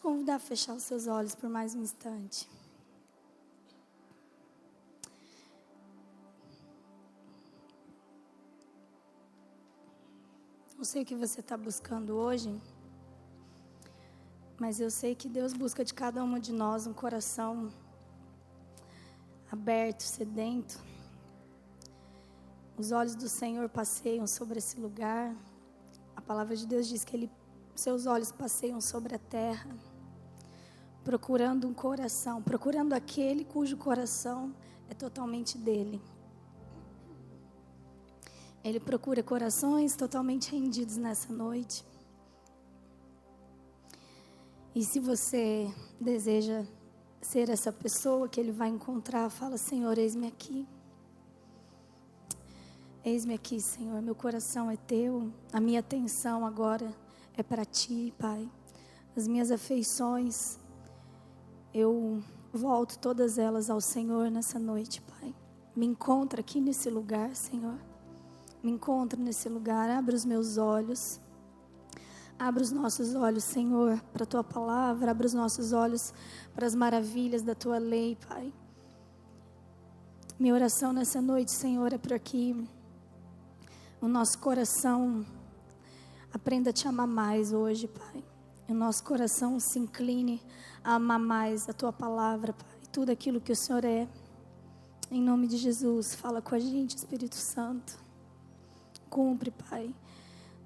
convidar a fechar os seus olhos por mais um instante. Não sei o que você está buscando hoje, mas eu sei que Deus busca de cada uma de nós um coração aberto, sedento. Os olhos do Senhor passeiam sobre esse lugar. A palavra de Deus diz que seus olhos passeiam sobre a terra, procurando um coração, procurando aquele cujo coração é totalmente dele. Ele procura corações totalmente rendidos nessa noite. E se você deseja ser essa pessoa que ele vai encontrar, fala: Senhor, eis-me aqui. Eis-me aqui, Senhor, meu coração é teu, a minha atenção agora é para ti, Pai. As minhas afeições, eu volto todas elas ao Senhor nessa noite, Pai. Me encontra aqui nesse lugar, Senhor. Me encontra nesse lugar, abre os meus olhos. Abra os nossos olhos, Senhor, para a Tua palavra. Abra os nossos olhos para as maravilhas da Tua lei, Pai. Minha oração nessa noite, Senhor, é para que o nosso coração aprenda a Te amar mais hoje, Pai. E o nosso coração se incline a amar mais a Tua palavra, Pai. Tudo aquilo que o Senhor é. Em nome de Jesus, fala com a gente, Espírito Santo. Cumpre, Pai,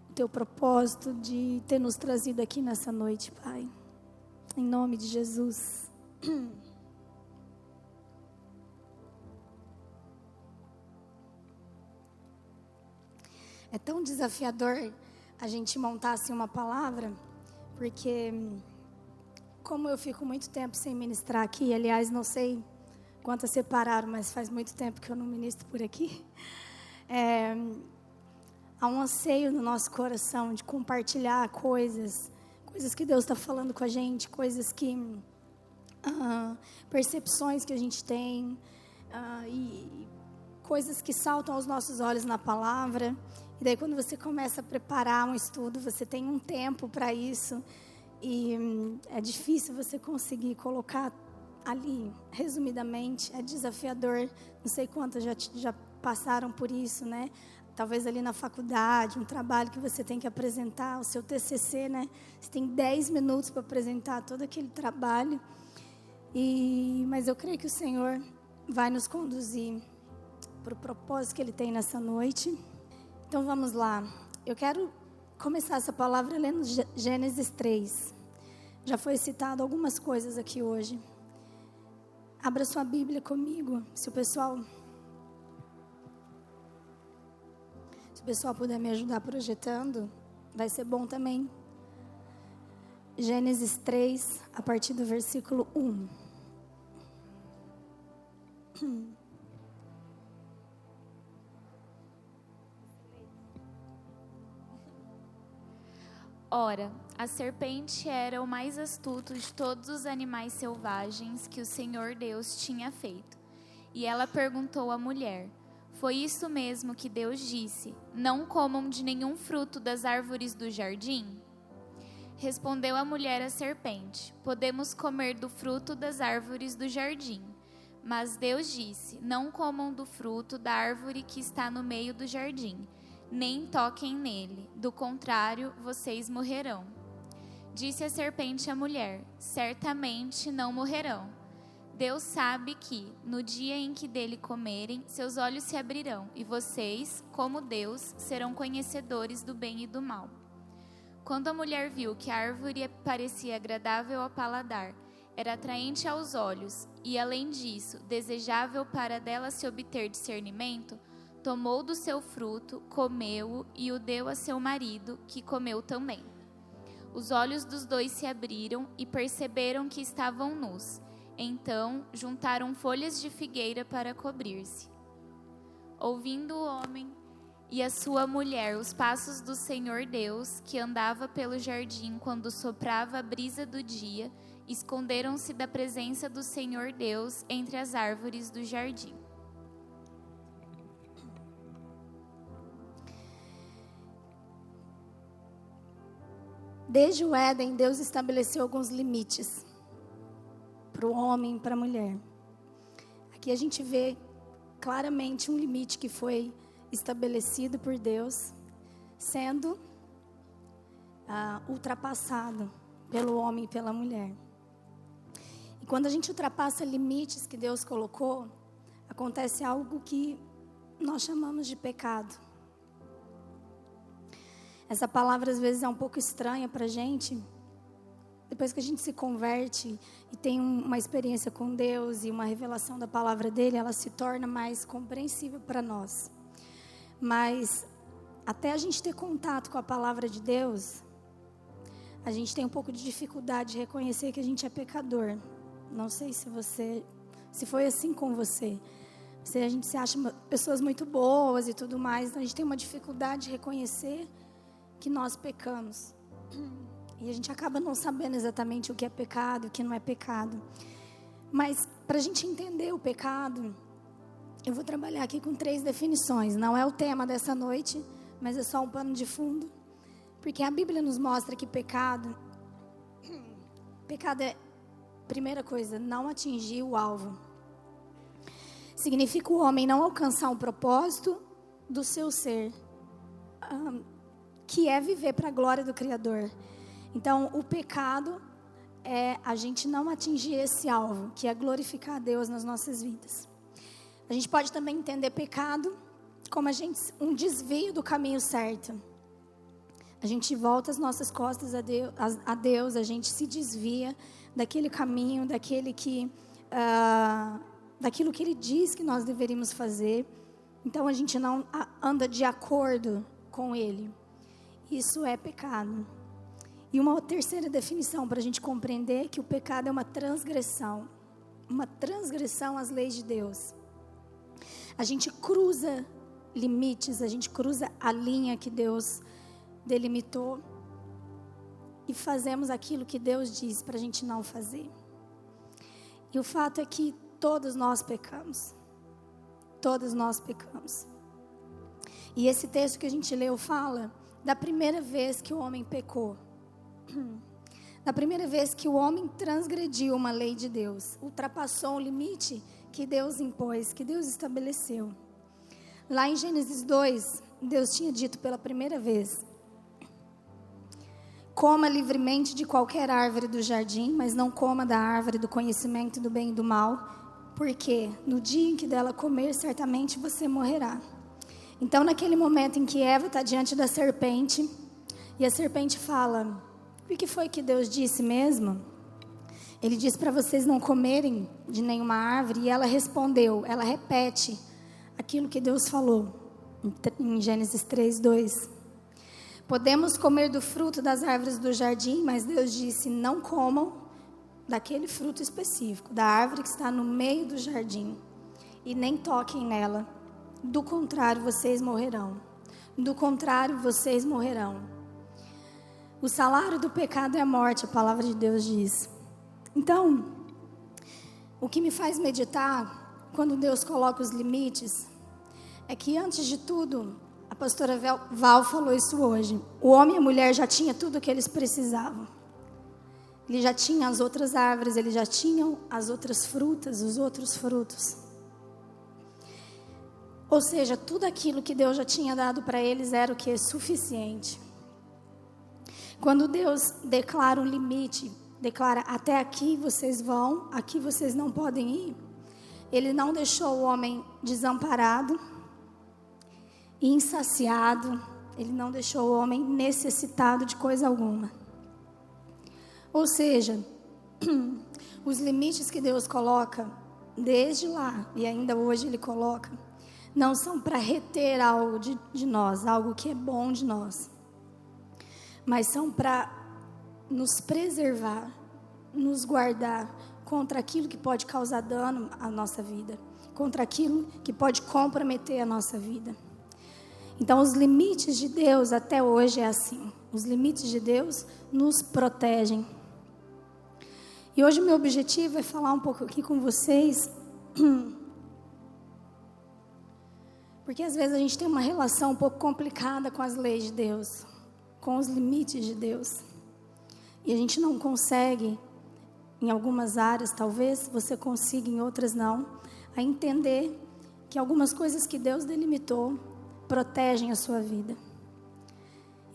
o Teu propósito de ter nos trazido aqui nessa noite, Pai. Em nome de Jesus. É tão desafiador a gente montar assim uma palavra, porque como eu fico muito tempo sem ministrar aqui, aliás, não sei quantas separaram, mas faz muito tempo que eu não ministro por aqui. Há um anseio no nosso coração de compartilhar coisas que Deus está falando com a gente, coisas que, percepções que a gente tem, e coisas que saltam aos nossos olhos na palavra. E daí quando você começa a preparar um estudo, você tem um tempo para isso, e é difícil você conseguir colocar ali, resumidamente, é desafiador. Não sei quantas já passaram por isso, né? Talvez ali na faculdade, um trabalho que você tem que apresentar, o seu TCC, né? Você tem 10 minutos para apresentar todo aquele trabalho. Mas eu creio que o Senhor vai nos conduzir para o propósito que Ele tem nessa noite. Então vamos lá. Eu quero começar essa palavra lendo Gênesis 3. Já foi citado algumas coisas aqui hoje. Abra sua Bíblia comigo, se o pessoal puder me ajudar projetando, vai ser bom também. Gênesis 3, a partir do versículo 1. Ora, a serpente era o mais astuto de todos os animais selvagens que o Senhor Deus tinha feito. E ela perguntou à mulher: foi isso mesmo que Deus disse: não comam de nenhum fruto das árvores do jardim? Respondeu a mulher à serpente: podemos comer do fruto das árvores do jardim. Mas Deus disse: não comam do fruto da árvore que está no meio do jardim, nem toquem nele, do contrário, vocês morrerão. Disse a serpente à mulher: certamente não morrerão. Deus sabe que, no dia em que dele comerem, seus olhos se abrirão, e vocês, como Deus, serão conhecedores do bem e do mal. Quando a mulher viu que a árvore parecia agradável ao paladar, era atraente aos olhos, e, além disso, desejável para dela se obter discernimento, tomou do seu fruto, comeu-o e o deu a seu marido, que comeu também. Os olhos dos dois se abriram e perceberam que estavam nus. Então, juntaram folhas de figueira para cobrir-se. Ouvindo o homem e a sua mulher os passos do Senhor Deus, que andava pelo jardim quando soprava a brisa do dia, esconderam-se da presença do Senhor Deus entre as árvores do jardim. desde o Éden, Deus estabeleceu alguns limites para o homem e para a mulher. Aqui a gente vê claramente um limite que foi estabelecido por Deus, sendo ultrapassado pelo homem e pela mulher. E quando a gente ultrapassa limites que Deus colocou, acontece algo que nós chamamos de pecado. Essa palavra às vezes é um pouco estranha para a gente. Depois que a gente se converte e tem uma experiência com Deus e uma revelação da palavra dele, ela se torna mais compreensível para nós. Mas até a gente ter contato com a palavra de Deus, a gente tem um pouco de dificuldade de reconhecer que a gente é pecador. Não sei se foi assim com você. A gente se acha pessoas muito boas e tudo mais, então a gente tem uma dificuldade de reconhecer que nós pecamos. E a gente acaba não sabendo exatamente o que é pecado, o que não é pecado. Mas para a gente entender o pecado, eu vou trabalhar aqui com 3 definições. Não é o tema dessa noite, mas é só um pano de fundo. Porque a Bíblia nos mostra que pecado é, primeira coisa, não atingir o alvo. Significa o homem não alcançar um propósito do seu ser, que é viver para a glória do Criador. Então, o pecado é a gente não atingir esse alvo, que é glorificar a Deus nas nossas vidas. A gente pode também entender pecado como um desvio do caminho certo. A gente volta as nossas costas a Deus, a gente se desvia daquele caminho, daquilo que Ele diz que nós deveríamos fazer. Então, a gente não anda de acordo com Ele. Isso é pecado. E uma terceira definição para a gente compreender que o pecado é uma transgressão às leis de Deus. A gente cruza limites, a gente cruza a linha que Deus delimitou e fazemos aquilo que Deus diz para a gente não fazer. E o fato é que todos nós pecamos. Todos nós pecamos. E esse texto que a gente leu fala da primeira vez que o homem pecou. Da primeira vez que o homem transgrediu uma lei de Deus, ultrapassou um limite que Deus impôs, que Deus estabeleceu. Lá em Gênesis 2, Deus tinha dito pela primeira vez: coma livremente de qualquer árvore do jardim, mas não coma da árvore do conhecimento do bem e do mal, porque no dia em que dela comer, certamente você morrerá. Então, naquele momento em que Eva está diante da serpente, e a serpente fala: o que foi que Deus disse mesmo? Ele disse para vocês não comerem de nenhuma árvore, e ela respondeu, ela repete aquilo que Deus falou, em Gênesis 3:2. Podemos comer do fruto das árvores do jardim, mas Deus disse, não comam daquele fruto específico, da árvore que está no meio do jardim, e nem toquem nela, do contrário vocês morrerão. Do contrário vocês morrerão. O salário do pecado é a morte, a palavra de Deus diz. Então, o que me faz meditar, quando Deus coloca os limites, é que antes de tudo, a pastora Val falou isso hoje, o homem e a mulher já tinham tudo o que eles precisavam. Ele já tinha as outras árvores, eles já tinham as outras frutas, os outros frutos. Ou seja, tudo aquilo que Deus já tinha dado para eles era o que? Suficiente. Quando Deus declara um limite, declara, até aqui vocês vão, aqui vocês não podem ir, Ele não deixou o homem desamparado, insaciado, Ele não deixou o homem necessitado de coisa alguma. Ou seja, os limites que Deus coloca, desde lá, e ainda hoje Ele coloca, não são para reter algo de nós, algo que é bom de nós, mas são para nos preservar, nos guardar contra aquilo que pode causar dano à nossa vida, contra aquilo que pode comprometer a nossa vida. Então, os limites de Deus até hoje é assim. Os limites de Deus nos protegem. E hoje o meu objetivo é falar um pouco aqui com vocês, porque às vezes a gente tem uma relação um pouco complicada com as leis de Deus, com os limites de Deus. e a gente não consegue, em algumas áreas talvez você consiga, em outras não, a entender que algumas coisas que Deus delimitou protegem a sua vida.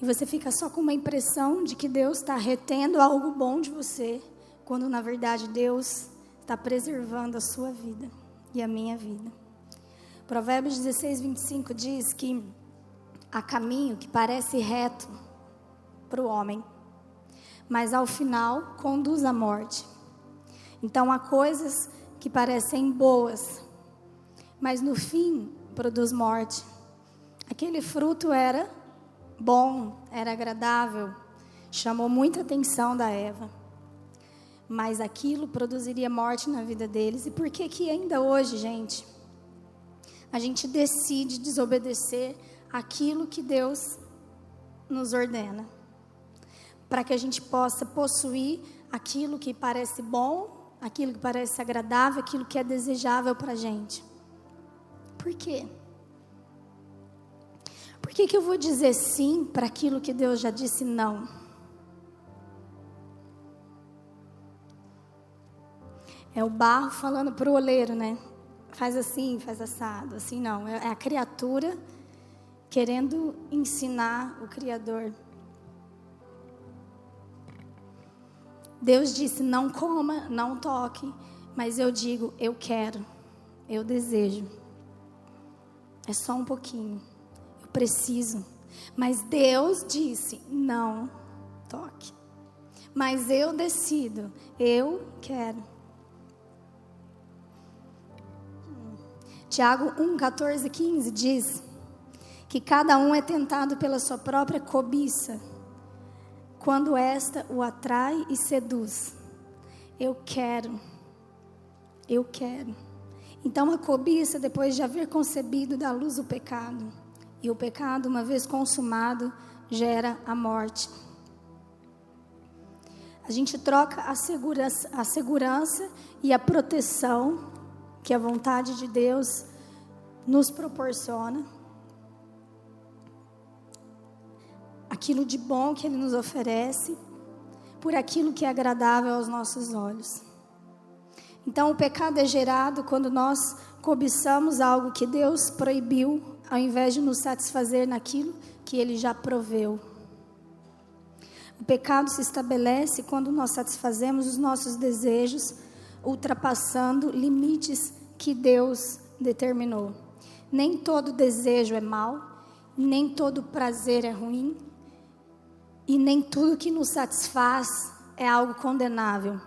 E você fica só com uma impressão de que Deus está retendo algo bom de você, quando na verdade Deus está preservando a sua vida e a minha vida. Provérbios 16, 25 diz que há caminho que parece reto para o homem, mas ao final conduz à morte. Então há coisas que parecem boas, mas no fim produz morte. Aquele fruto era bom, era agradável, chamou muita atenção da Eva, mas aquilo produziria morte na vida deles. E por que que ainda hoje, gente, a gente decide desobedecer aquilo que Deus nos ordena, para que a gente possa possuir aquilo que parece bom, aquilo que parece agradável, aquilo que é desejável para a gente? Por quê? Por que que eu vou dizer sim para aquilo que Deus já disse não? É o barro falando para o oleiro, né? Faz assim, faz assado. Assim não, é a criatura querendo ensinar o Criador. Deus disse, não coma, não toque, mas eu digo, eu quero, eu desejo. É só um pouquinho, eu preciso. Mas Deus disse, não toque. Mas eu decido, eu quero. Tiago 1, 14, 15 diz que cada um é tentado pela sua própria cobiça, quando esta o atrai e seduz. Eu quero. Eu quero. Então a cobiça, depois de haver concebido, dá luz o pecado. E o pecado, uma vez consumado, gera a morte. A gente troca a segurança e a proteção que a vontade de Deus nos proporciona, aquilo de bom que Ele nos oferece, por aquilo que é agradável aos nossos olhos. Então o pecado é gerado quando nós cobiçamos algo que Deus proibiu, ao invés de nos satisfazer naquilo que Ele já proveu. O pecado se estabelece quando nós satisfazemos os nossos desejos, ultrapassando limites que Deus determinou. Nem todo desejo é mau, nem todo prazer é ruim, e nem tudo que nos satisfaz é algo condenável.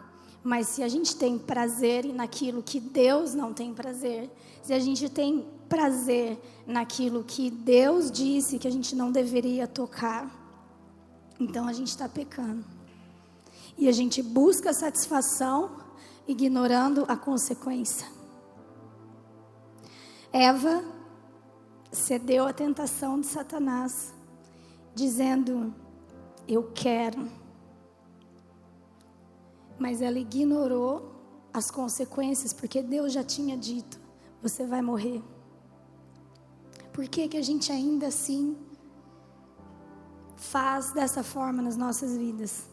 Mas se a gente tem prazer naquilo que Deus não tem prazer, se a gente tem prazer naquilo que Deus disse que a gente não deveria tocar, então a gente está pecando. E a gente busca satisfação ignorando a consequência. Eva cedeu à tentação de Satanás, dizendo, eu quero. Mas ela ignorou as consequências, porque Deus já tinha dito, você vai morrer. Por que que a gente ainda assim faz dessa forma nas nossas vidas?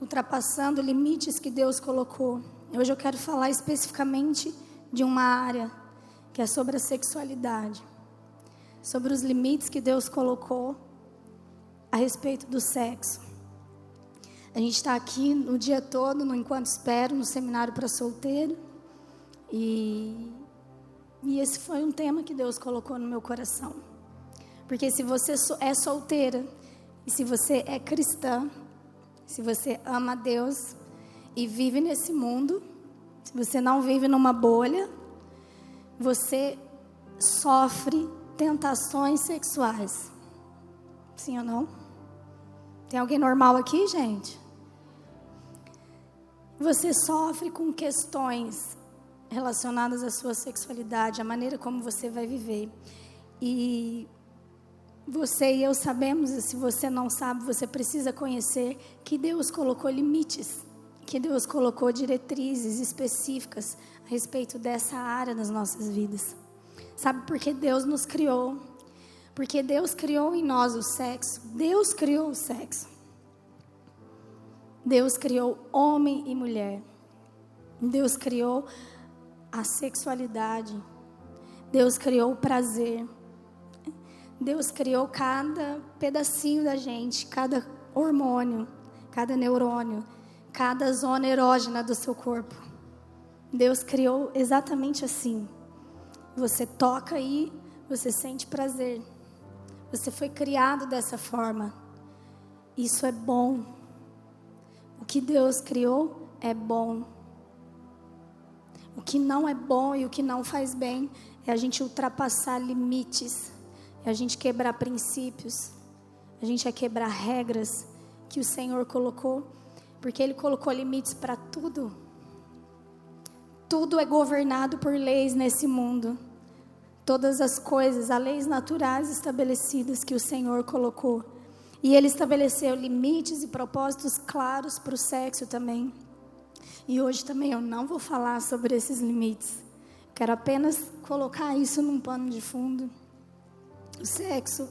Ultrapassando limites que Deus colocou. Hoje eu quero falar especificamente de uma área que é sobre a sexualidade, sobre os limites que Deus colocou a respeito do sexo. A gente está aqui o dia todo, no Enquanto Espero, no seminário para solteiro, e esse foi um tema que Deus colocou no meu coração. Porque se você é solteira, e se você é cristã, se você ama a Deus e vive nesse mundo, se você não vive numa bolha, você sofre tentações sexuais. Sim ou não? Tem alguém normal aqui, gente? Você sofre com questões relacionadas à sua sexualidade, a maneira como você vai viver. E você e eu sabemos, e se você não sabe, você precisa conhecer que Deus colocou limites, que Deus colocou diretrizes específicas a respeito dessa área nas nossas vidas. Sabe por que Deus nos criou? Porque Deus criou em nós o sexo. Deus criou o sexo. Deus criou homem e mulher. Deus criou a sexualidade. Deus criou o prazer. Deus criou cada pedacinho da gente, cada hormônio, cada neurônio, cada zona erógena do seu corpo. Deus criou exatamente assim. Você toca e você sente prazer. Você foi criado dessa forma. Isso é bom. O que Deus criou é bom. O que não é bom e o que não faz bem é a gente ultrapassar limites, é a gente quebrar princípios, a gente é quebrar regras que o Senhor colocou, porque Ele colocou limites para tudo. Tudo é governado por leis nesse mundo. Todas as coisas, há leis naturais estabelecidas que o Senhor colocou. E Ele estabeleceu limites e propósitos claros para o sexo também. E hoje também eu não vou falar sobre esses limites. Quero apenas colocar isso num pano de fundo. O sexo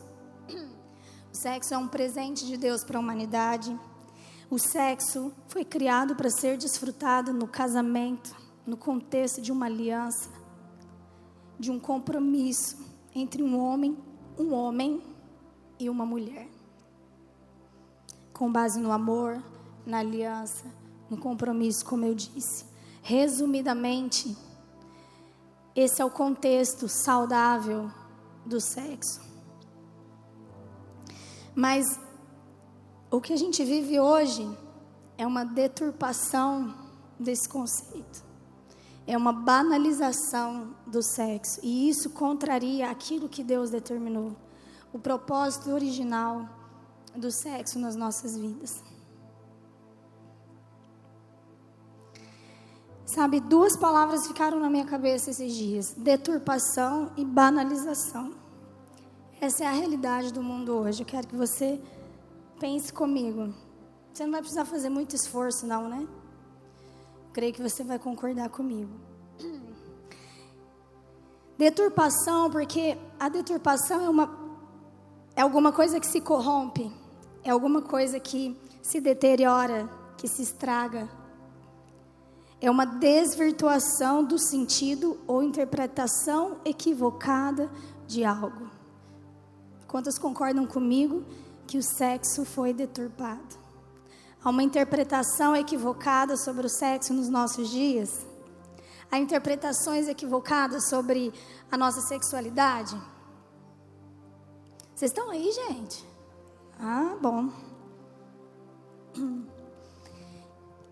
é um presente de Deus para a humanidade. O sexo foi criado para ser desfrutado no casamento, no contexto de uma aliança, de um compromisso entre um homem e uma mulher. Com base no amor, na aliança, no compromisso, como eu disse. Resumidamente, esse é o contexto saudável do sexo. Mas o que a gente vive hoje é uma deturpação desse conceito. É uma banalização do sexo. E isso contraria aquilo que Deus determinou. O propósito original do sexo nas nossas vidas. Sabe, 2 palavras ficaram na minha cabeça esses dias: deturpação e banalização. Essa é a realidade do mundo hoje. Eu quero que você pense comigo. Você não vai precisar fazer muito esforço, não, né? Creio que você vai concordar comigo. Deturpação, porque a deturpação é alguma coisa que se corrompe, é alguma coisa que se deteriora, que se estraga. É uma desvirtuação do sentido ou interpretação equivocada de algo. Quantos concordam comigo que o sexo foi deturpado? Há uma interpretação equivocada sobre o sexo nos nossos dias? Há interpretações equivocadas sobre a nossa sexualidade? Vocês estão aí, gente? Ah, bom.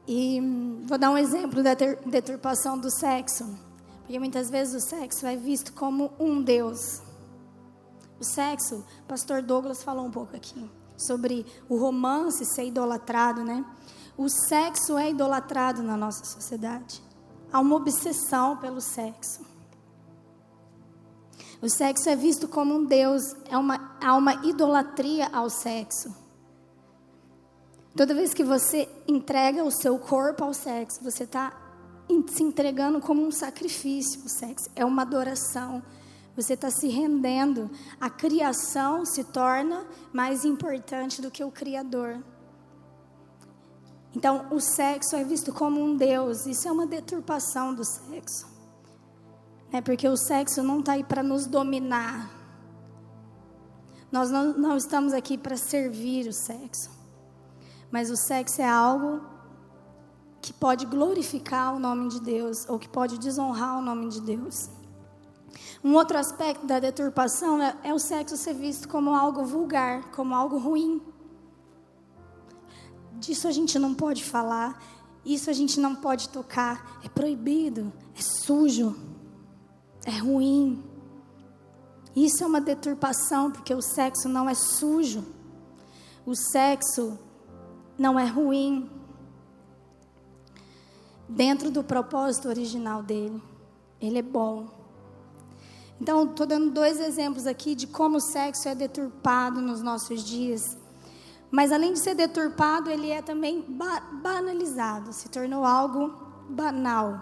E vou dar um exemplo da deturpação do sexo. Porque muitas vezes o sexo é visto como um Deus. O sexo, o pastor Douglas falou um pouco aqui sobre o romance ser idolatrado, né? O sexo é idolatrado na nossa sociedade. Há uma obsessão pelo sexo. O sexo é visto como um Deus, há uma idolatria ao sexo. Toda vez que você entrega o seu corpo ao sexo, você está se entregando como um sacrifício. O sexo é uma adoração. Você está se rendendo. A criação se torna mais importante do que o Criador. Então, o sexo é visto como um Deus. Isso é uma deturpação do sexo. Porque o sexo não está aí para nos dominar. Nós não estamos aqui para servir o sexo. Mas o sexo é algo que pode glorificar o nome de Deus ou que pode desonrar o nome de Deus. Um outro aspecto da deturpação é o sexo ser visto como algo vulgar, como algo ruim. Disso a gente não pode falar, isso a gente não pode tocar, é proibido, é sujo, é ruim. Isso é uma deturpação, porque o sexo não é sujo, o sexo não é ruim, dentro do propósito original dele, ele é bom. Então, estou dando 2 exemplos aqui de como o sexo é deturpado nos nossos dias. Mas, além de ser deturpado, ele é também banalizado. Se tornou algo banal.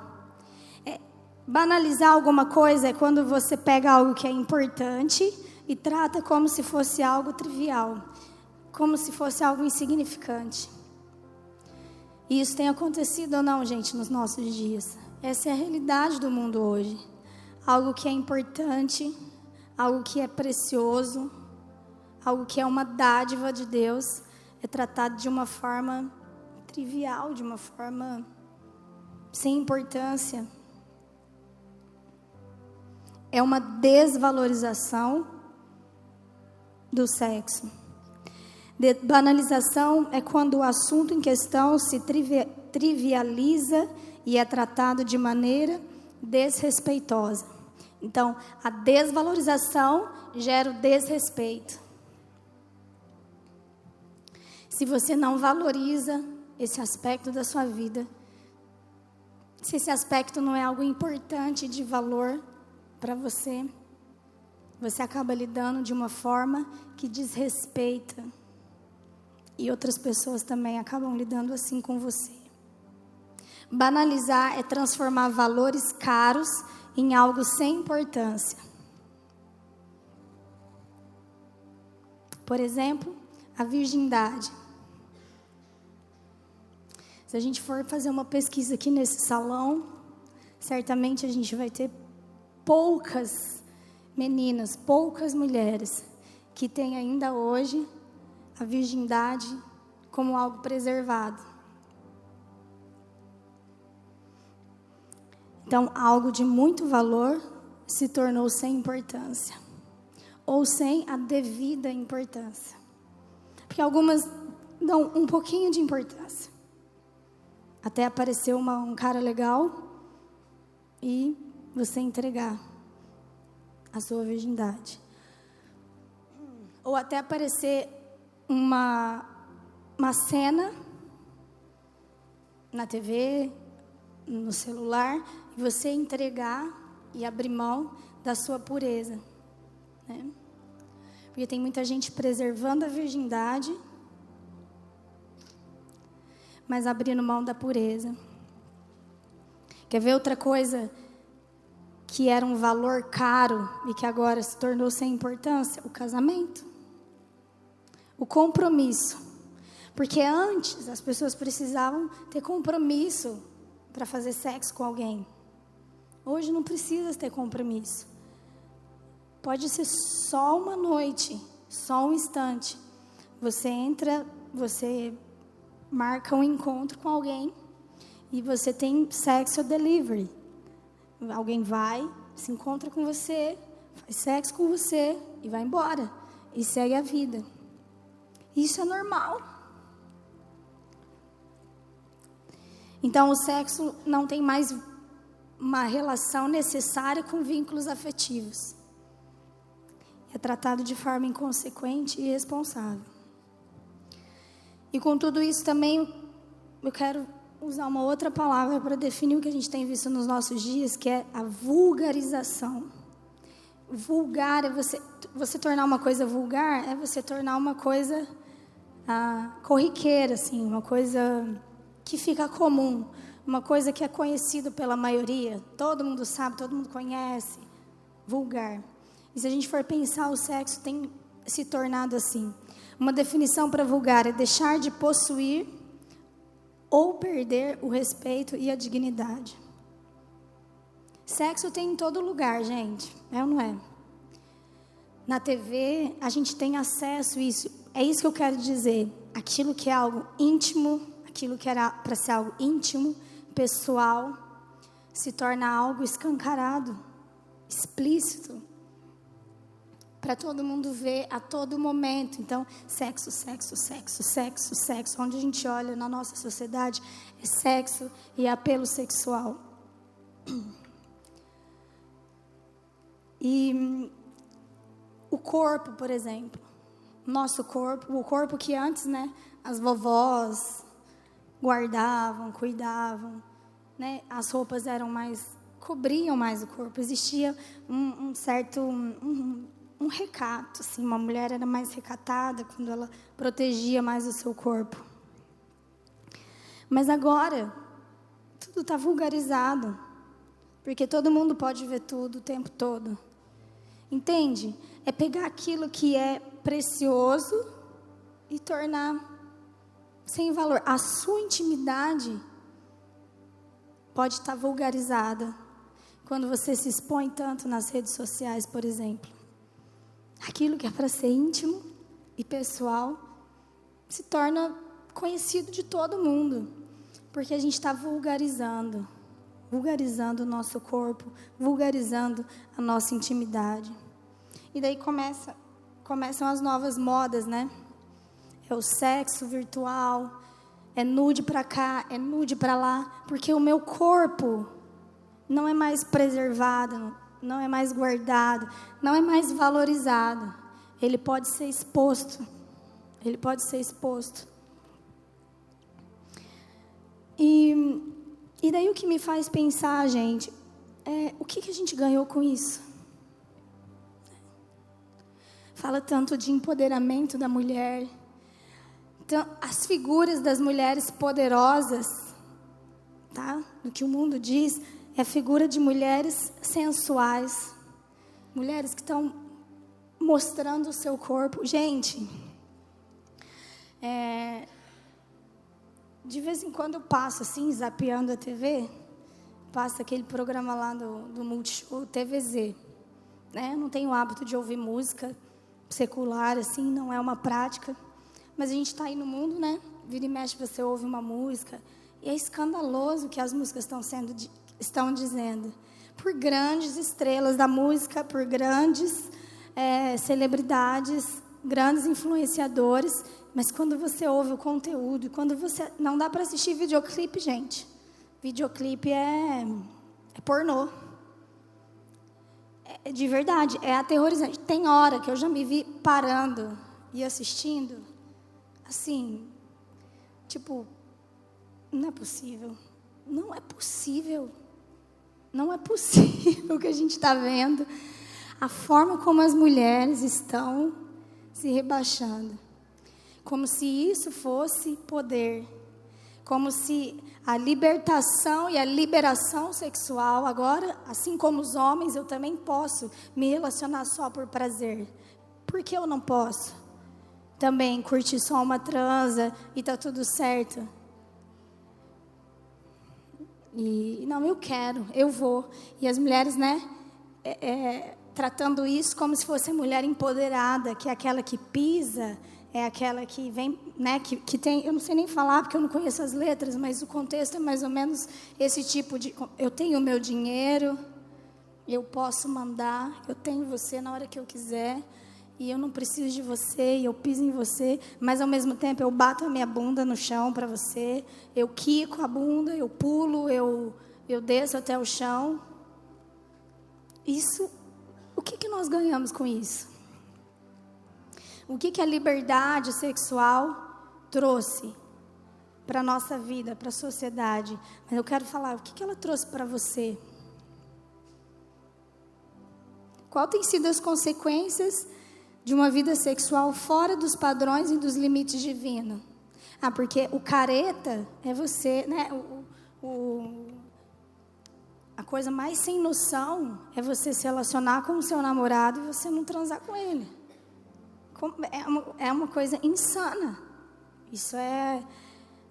Banalizar alguma coisa é quando você pega algo que é importante, e trata como se fosse algo trivial, como se fosse algo insignificante. E isso tem acontecido ou não, gente, nos nossos dias? Essa é a realidade do mundo hoje. Algo que é importante, algo que é precioso, algo que é uma dádiva de Deus, é tratado de uma forma trivial, de uma forma sem importância. É uma desvalorização do sexo. Banalização é quando o assunto em questão se trivializa e é tratado de maneira desrespeitosa. Então, a desvalorização gera o desrespeito. Se você não valoriza esse aspecto da sua vida, se esse aspecto não é algo importante de valor para você, você acaba lidando de uma forma que desrespeita. E outras pessoas também acabam lidando assim com você. Banalizar é transformar valores caros em algo sem importância. Por exemplo, a virgindade. Se a gente for fazer uma pesquisa aqui nesse salão, certamente a gente vai ter poucas meninas, poucas mulheres que têm ainda hoje a virgindade como algo preservado. Então, algo de muito valor se tornou sem importância, ou sem a devida importância. Porque algumas dão um pouquinho de importância. Até aparecer um cara legal e você entregar a sua virgindade. Ou até aparecer uma cena na TV, no celular, e você entregar e abrir mão da sua pureza, né? Porque tem muita gente preservando a virgindade, mas abrindo mão da pureza. Quer ver outra coisa que era um valor caro e que agora se tornou sem importância? O casamento. O compromisso. Porque antes as pessoas precisavam ter compromisso para fazer sexo com alguém. Hoje não precisa ter compromisso. Pode ser só uma noite, só um instante. Você entra, você marca um encontro com alguém e você tem sexo delivery. Alguém vai, se encontra com você, faz sexo com você e vai embora. E segue a vida. Isso é normal. Então, o sexo não tem mais uma relação necessária com vínculos afetivos. É tratado de forma inconsequente e irresponsável. E com tudo isso também, eu quero usar uma outra palavra para definir o que a gente tem visto nos nossos dias, que é a vulgarização. Vulgar é você tornar uma coisa vulgar, é você tornar uma coisa corriqueira, assim, uma coisa que fica comum, uma coisa que é conhecida pela maioria, todo mundo sabe, todo mundo conhece, vulgar. E se a gente for pensar, o sexo tem se tornado assim. Uma definição para vulgar é deixar de possuir ou perder o respeito e a dignidade. Sexo tem em todo lugar, gente, é ou não é? Na TV, a gente tem acesso a isso. É isso que eu quero dizer. Aquilo que é algo íntimo, aquilo que era para ser algo íntimo, pessoal, se torna algo escancarado, explícito, para todo mundo ver a todo momento. Então, sexo, sexo, sexo, sexo, sexo. Onde a gente olha na nossa sociedade, é sexo e apelo sexual. E o corpo, por exemplo. Nosso corpo, o corpo que antes, né, as vovós guardavam, cuidavam, né, as roupas eram mais, cobriam mais o corpo. Existia um certo um recato, assim, uma mulher era mais recatada quando ela protegia mais o seu corpo. Mas agora, tudo está vulgarizado, porque todo mundo pode ver tudo o tempo todo. Entende? é pegar aquilo que é precioso e tornar sem valor. A sua intimidade pode estar vulgarizada quando você se expõe tanto nas redes sociais, por exemplo. Aquilo que é para ser íntimo e pessoal se torna conhecido de todo mundo, porque a gente está vulgarizando o nosso corpo, vulgarizando a nossa intimidade. E daí começam as novas modas, né? É o sexo virtual, é nude para cá, é nude para lá, porque o meu corpo não é mais preservado, não é mais guardado, não é mais valorizado. Ele pode ser exposto. Ele pode ser exposto. E daí o que me faz pensar, gente, é o que a gente ganhou com isso? Fala tanto de empoderamento da mulher. Então, as figuras das mulheres poderosas, tá? Do que o mundo diz, é a figura de mulheres sensuais. Mulheres que estão mostrando o seu corpo. Gente, de vez em quando eu passo assim, zapeando a TV, passa aquele programa lá do Multishow, TVZ. Né? Eu não tenho o hábito de ouvir música secular, assim, não é uma prática. Mas a gente está aí no mundo, né? Vira e mexe, você ouve uma música. E é escandaloso o que as músicas estão dizendo. Por grandes estrelas da música, por grandes celebridades, grandes influenciadores. Mas quando você ouve o conteúdo, quando você... Não dá para assistir videoclipe, gente. Videoclipe é pornô. De verdade, é aterrorizante. Tem hora que eu já me vi parando e assistindo, assim, tipo, não é possível. Não é possível. Não é possível o que a gente está vendo. A forma como as mulheres estão se rebaixando. Como se isso fosse poder. Como se a libertação e a liberação sexual, agora, assim como os homens, eu também posso me relacionar só por prazer. Por que eu não posso? Também curtir só uma transa e tá tudo certo. E não, eu quero, eu vou. E as mulheres, né, tratando isso como se fosse a mulher empoderada, que é aquela que pisa, é aquela que vem, né, que tem, eu não sei nem falar porque eu não conheço as letras, mas o contexto é mais ou menos esse tipo de, eu tenho o meu dinheiro, eu posso mandar, eu tenho você na hora que eu quiser, e eu não preciso de você, e eu piso em você, mas ao mesmo tempo eu bato a minha bunda no chão para você, eu quico a bunda, eu pulo, eu desço até o chão. Isso, o que nós ganhamos com isso? O que a liberdade sexual trouxe para a nossa vida, para a sociedade? Mas eu quero falar, o que ela trouxe para você? Qual tem sido as consequências de uma vida sexual fora dos padrões e dos limites divinos? Porque o careta é você, né? A coisa mais sem noção é você se relacionar com o seu namorado e você não transar com ele. É uma coisa insana. Isso é,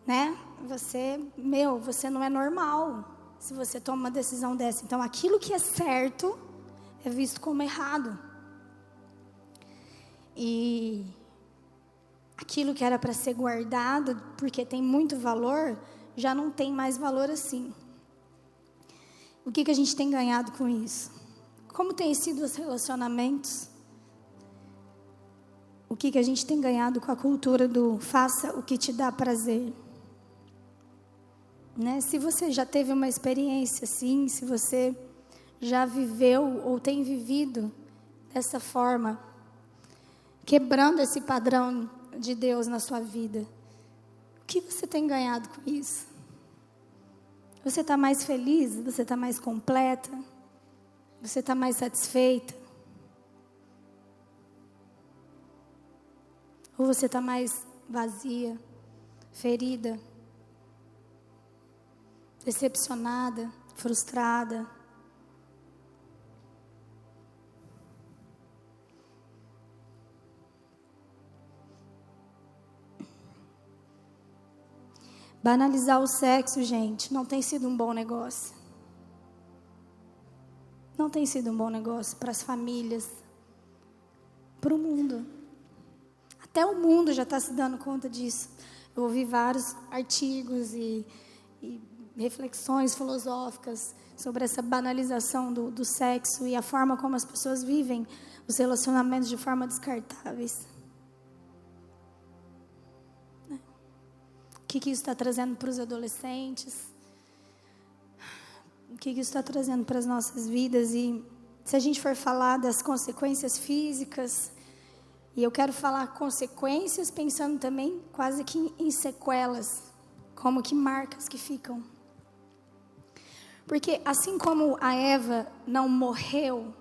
né? Você não é normal se você toma uma decisão dessa. Então, aquilo que é certo é visto como errado. E aquilo que era para ser guardado, porque tem muito valor, já não tem mais valor assim. O que a gente tem ganhado com isso? Como têm sido os relacionamentos? O que a gente tem ganhado com a cultura do faça o que te dá prazer? Né? Se você já teve uma experiência assim, se você já viveu ou tem vivido dessa forma, quebrando esse padrão de Deus na sua vida, o que você tem ganhado com isso? Você está mais feliz? Você está mais completa? Você está mais satisfeita? Ou você está mais vazia, ferida, decepcionada, frustrada? Banalizar o sexo, gente, não tem sido um bom negócio. Não tem sido um bom negócio para as famílias, para o mundo. Até o mundo já está se dando conta disso. Eu ouvi vários artigos e reflexões filosóficas sobre essa banalização do sexo e a forma como as pessoas vivem os relacionamentos de forma descartáveis. O que isso está trazendo para os adolescentes? O que isso está trazendo para as nossas vidas? E se a gente for falar das consequências físicas, e eu quero falar consequências pensando também quase que em sequelas, como que marcas que ficam. Porque assim como a Eva não morreu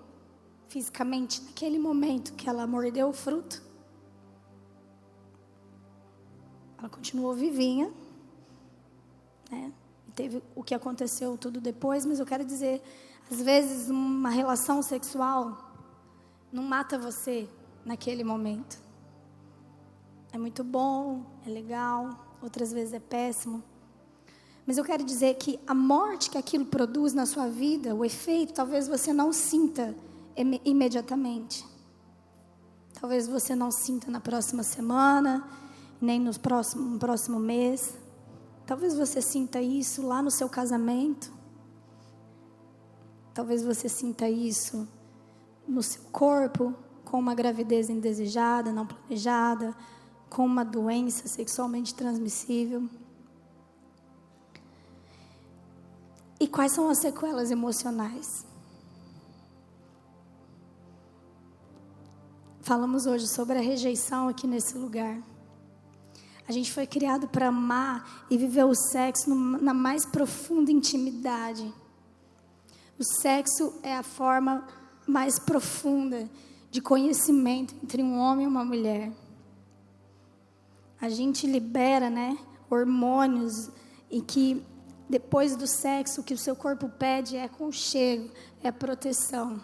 fisicamente naquele momento que ela mordeu o fruto, ela continuou vivinha, né? E teve o que aconteceu tudo depois, mas eu quero dizer, às vezes uma relação sexual não mata você naquele momento. É muito bom, é legal, outras vezes é péssimo. Mas eu quero dizer que a morte que aquilo produz na sua vida, o efeito, talvez você não sinta imediatamente. Talvez você não sinta na próxima semana, nem no próximo mês. Talvez você sinta isso lá no seu casamento. Talvez você sinta isso no seu corpo, com uma gravidez indesejada, não planejada, com uma doença sexualmente transmissível. E quais são as sequelas emocionais? Falamos hoje sobre a rejeição aqui nesse lugar. A gente foi criado para amar e viver o sexo na mais profunda intimidade. O sexo é a forma mais profunda de conhecimento entre um homem e uma mulher. A gente libera, hormônios e que depois do sexo o que o seu corpo pede é aconchego, é proteção.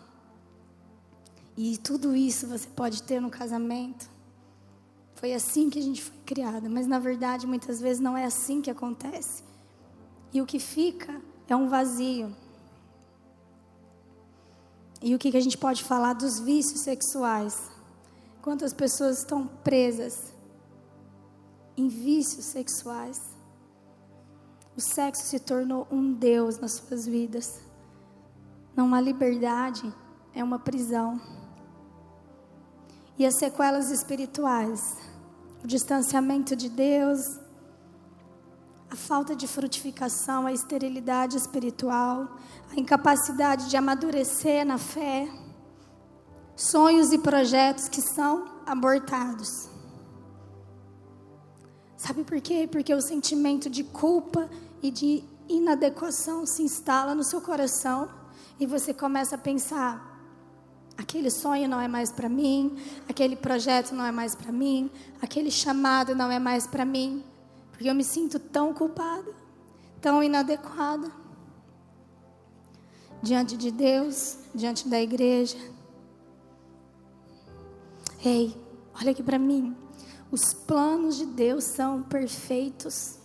E tudo isso você pode ter no casamento. Foi assim que a gente foi criada, mas na verdade muitas vezes não é assim que acontece. E o que fica é um vazio. E o que a gente pode falar dos vícios sexuais? Quantas pessoas estão presas em vícios sexuais? O sexo se tornou um Deus nas suas vidas. Não há liberdade, é uma prisão. E as sequelas espirituais, o distanciamento de Deus, a falta de frutificação, a esterilidade espiritual, a incapacidade de amadurecer na fé, sonhos e projetos que são abortados. Sabe por quê? Porque o sentimento de culpa e de inadequação se instala no seu coração e você começa a pensar: aquele sonho não é mais para mim, aquele projeto não é mais para mim, aquele chamado não é mais para mim, porque eu me sinto tão culpada, tão inadequada diante de Deus, diante da igreja. Ei, olha aqui para mim. Os planos de Deus são perfeitos.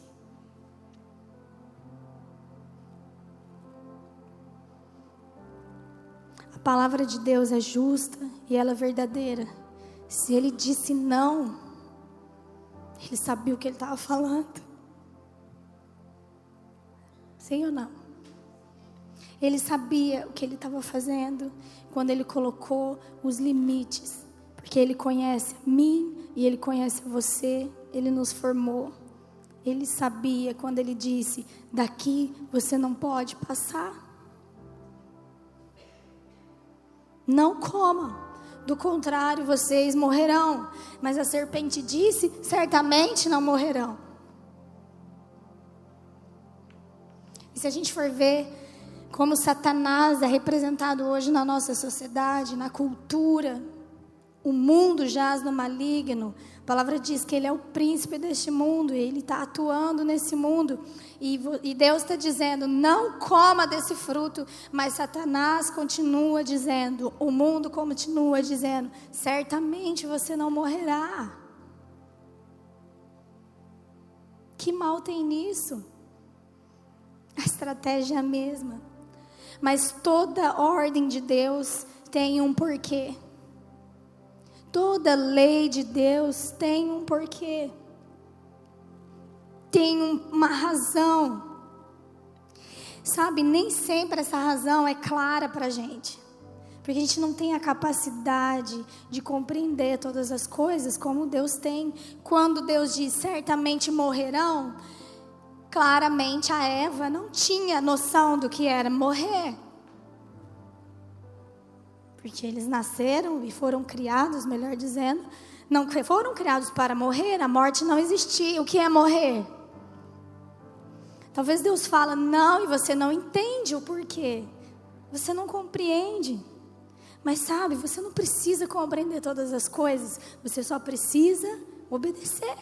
A palavra de Deus é justa e ela é verdadeira. Se Ele disse não, Ele sabia o que Ele estava falando. Sim ou não? Ele sabia o que Ele estava fazendo quando Ele colocou os limites. Porque Ele conhece a mim e Ele conhece você. Ele nos formou. Ele sabia quando Ele disse: daqui você não pode passar. Não comam, do contrário vocês morrerão. Mas a serpente disse: certamente não morrerão. E se a gente for ver como Satanás é representado hoje na nossa sociedade, na cultura, o mundo jaz no maligno. A palavra diz que ele é o príncipe deste mundo, ele está atuando nesse mundo, e Deus está dizendo: não coma desse fruto, mas Satanás continua dizendo, o mundo continua dizendo: certamente você não morrerá. Que mal tem nisso? A estratégia é a mesma. Mas toda ordem de Deus tem um porquê. Toda lei de Deus tem um porquê. Tem uma razão. Sabe, nem sempre essa razão é clara para a gente. Porque a gente não tem a capacidade de compreender todas as coisas como Deus tem. Quando Deus diz, certamente morrerão, claramente a Eva não tinha noção do que era morrer. Porque eles nasceram e foram criados, melhor dizendo, não foram criados para morrer, a morte não existia. O que é morrer? Talvez Deus fala não e você não entende o porquê. Você não compreende. Mas sabe, você não precisa compreender todas as coisas. Você só precisa obedecer.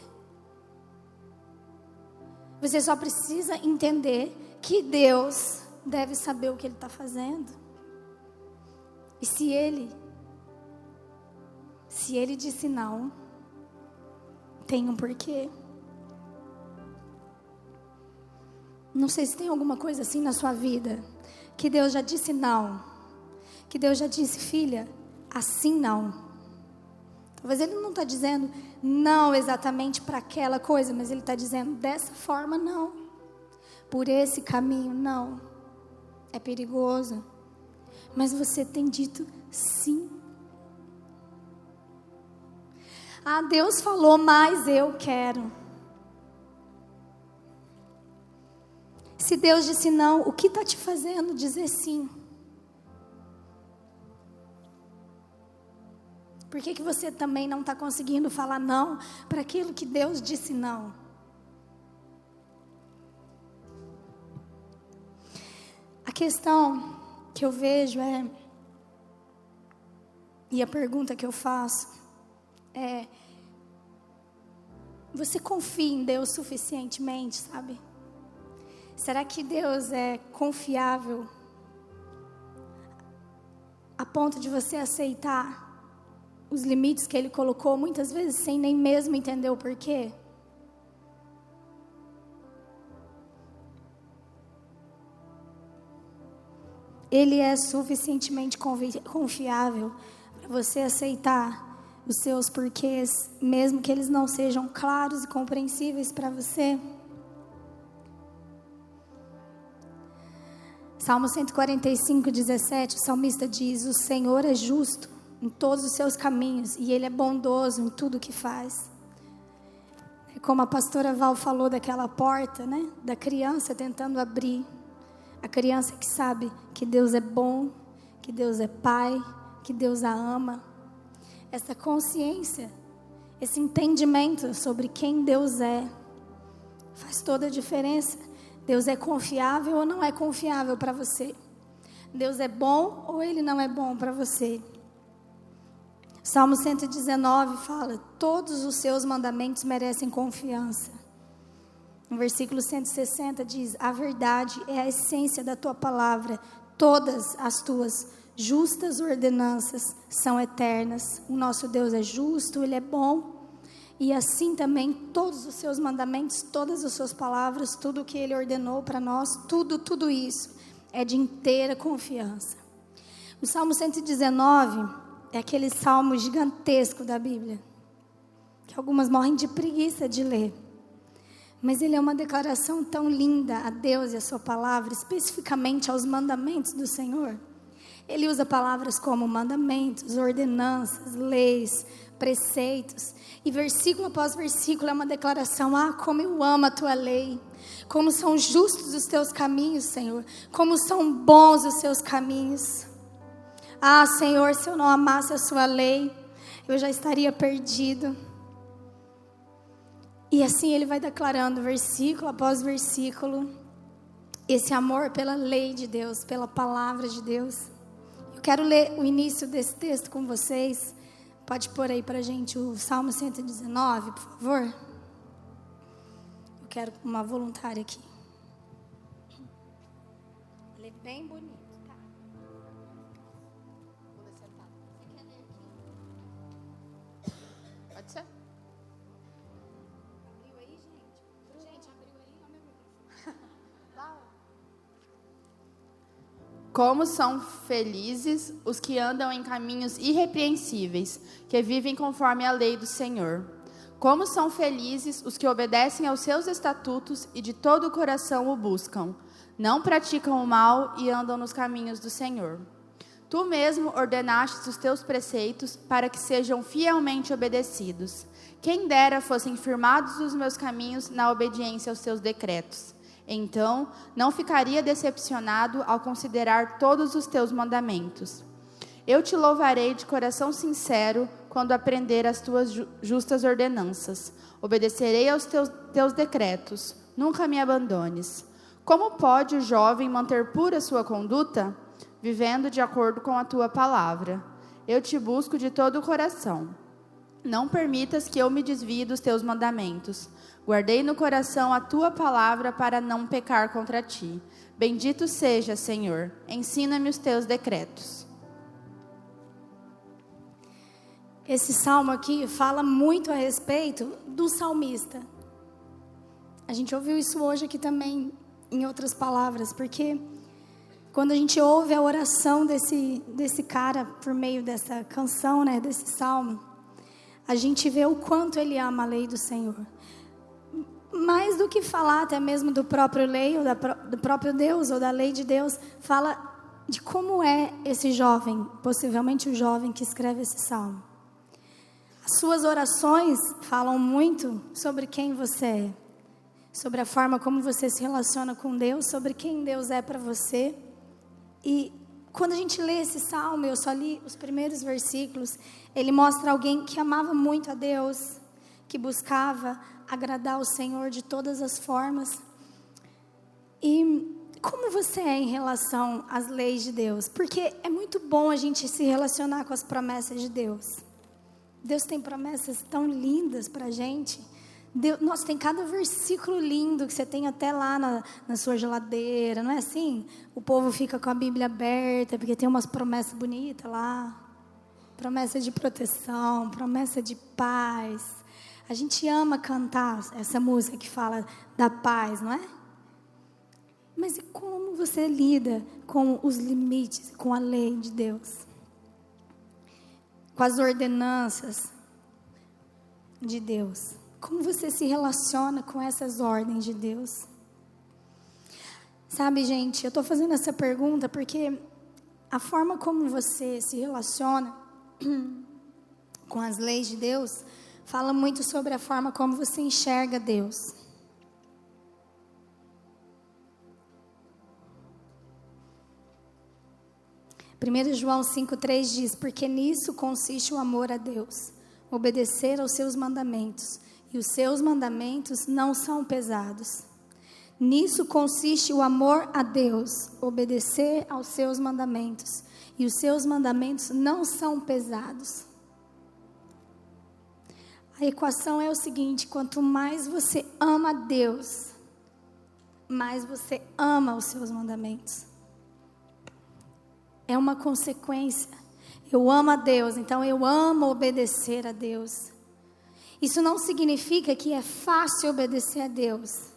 Você só precisa entender que Deus deve saber o que Ele está fazendo. E se Ele disse não, tem um porquê. Não sei se tem alguma coisa assim na sua vida, que Deus já disse não, que Deus já disse, filha, assim não. Talvez Ele não está dizendo não exatamente para aquela coisa, mas Ele está dizendo dessa forma não, por esse caminho não, é perigoso. Mas você tem dito sim. Ah, Deus falou, mas eu quero. Se Deus disse não, o que está te fazendo dizer sim? Por que você também não está conseguindo falar não para aquilo que Deus disse não? A questão que eu vejo e a pergunta que eu faço é: você confia em Deus suficientemente, sabe? Será que Deus é confiável a ponto de você aceitar os limites que Ele colocou, muitas vezes sem nem mesmo entender o porquê? Ele é suficientemente confiável para você aceitar os seus porquês, mesmo que eles não sejam claros e compreensíveis para você? Salmo 145, 17, o salmista diz: o Senhor é justo em todos os seus caminhos e Ele é bondoso em tudo que faz. Como a pastora Val falou daquela porta, né? Da criança tentando abrir. A criança que sabe que Deus é bom, que Deus é Pai, que Deus a ama. Essa consciência, esse entendimento sobre quem Deus é, faz toda a diferença. Deus é confiável ou não é confiável para você? Deus é bom ou Ele não é bom para você? Salmo 119 fala: todos os seus mandamentos merecem confiança. No versículo 160 diz: a verdade é a essência da tua palavra, todas as tuas justas ordenanças são eternas. O nosso Deus é justo, Ele é bom, e assim também todos os seus mandamentos, todas as suas palavras, tudo o que Ele ordenou para nós, tudo isso é de inteira confiança. O Salmo 119 é aquele salmo gigantesco da Bíblia, que algumas morrem de preguiça de ler. Mas ele é uma declaração tão linda a Deus e a sua palavra, especificamente aos mandamentos do Senhor. Ele usa palavras como mandamentos, ordenanças, leis, preceitos. E versículo após versículo é uma declaração: ah, como eu amo a tua lei. Como são justos os teus caminhos, Senhor. Como são bons os seus caminhos. Ah, Senhor, se eu não amasse a sua lei, eu já estaria perdido. E assim ele vai declarando, versículo após versículo, esse amor pela lei de Deus, pela palavra de Deus. Eu quero ler o início desse texto com vocês. Pode pôr aí pra gente o Salmo 119, por favor? Eu quero uma voluntária aqui. Ele é bem bonito, tá? Vou ler sentado. Você quer ler aqui? Pode ser? Abriu aí, gente? Gente, Como são felizes os que andam em caminhos irrepreensíveis, que vivem conforme a lei do Senhor. Como são felizes os que obedecem aos seus estatutos e de todo o coração o buscam. Não praticam o mal e andam nos caminhos do Senhor. Tu mesmo ordenaste os teus preceitos para que sejam fielmente obedecidos. Quem dera fossem firmados os meus caminhos na obediência aos teus decretos. Então, não ficaria decepcionado ao considerar todos os teus mandamentos. Eu te louvarei de coração sincero quando aprender as tuas justas ordenanças. Obedecerei aos teus decretos. Nunca me abandones. Como pode o jovem manter pura sua conduta? Vivendo de acordo com a tua palavra. Eu te busco de todo o coração. Não permitas que eu me desvie dos teus mandamentos. Guardei no coração a tua palavra para não pecar contra ti. Bendito seja, Senhor. Ensina-me os teus decretos. Esse salmo aqui fala muito a respeito do salmista. A gente ouviu isso hoje aqui também, em outras palavras, porque quando a gente ouve a oração desse cara por meio dessa canção, né, desse salmo, a gente vê o quanto ele ama a lei do Senhor. Mais do que falar até mesmo do próprio lei, ou do próprio Deus, ou da lei de Deus, fala de como é esse jovem, possivelmente o jovem que escreve esse salmo. As suas orações falam muito sobre quem você é, sobre a forma como você se relaciona com Deus, sobre quem Deus é para você. E quando a gente lê esse salmo, eu só li os primeiros versículos, ele mostra alguém que amava muito a Deus, que buscava agradar o Senhor de todas as formas. E como você é em relação às leis de Deus? Porque é muito bom a gente se relacionar com as promessas de Deus. Deus tem promessas tão lindas para a gente. Nossa, tem cada versículo lindo que você tem até lá na sua geladeira, não é assim? O povo fica com a Bíblia aberta, porque tem umas promessas bonitas lá. Promessa de proteção, promessa de paz. A gente ama cantar essa música que fala da paz, não é? Mas e como você lida com os limites, com a lei de Deus? Com as ordenanças de Deus? Como você se relaciona com essas ordens de Deus? Sabe, gente, eu estou fazendo essa pergunta porque a forma como você se relaciona com as leis de Deus fala muito sobre a forma como você enxerga Deus. Primeiro João 5,3 diz: porque nisso consiste o amor a Deus, obedecer aos seus mandamentos. E os seus mandamentos não são pesados. Nisso consiste o amor a Deus, obedecer aos seus mandamentos. E os seus mandamentos não são pesados. A equação é o seguinte: quanto mais você ama a Deus, mais você ama os seus mandamentos. É uma consequência. Eu amo a Deus, então eu amo obedecer a Deus. Isso não significa que é fácil obedecer a Deus,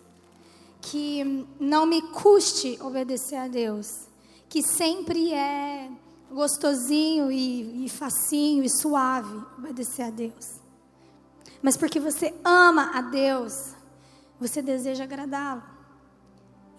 que não me custe obedecer a Deus, que sempre é gostosinho e facinho e suave obedecer a Deus. Mas porque você ama a Deus, você deseja agradá-lo.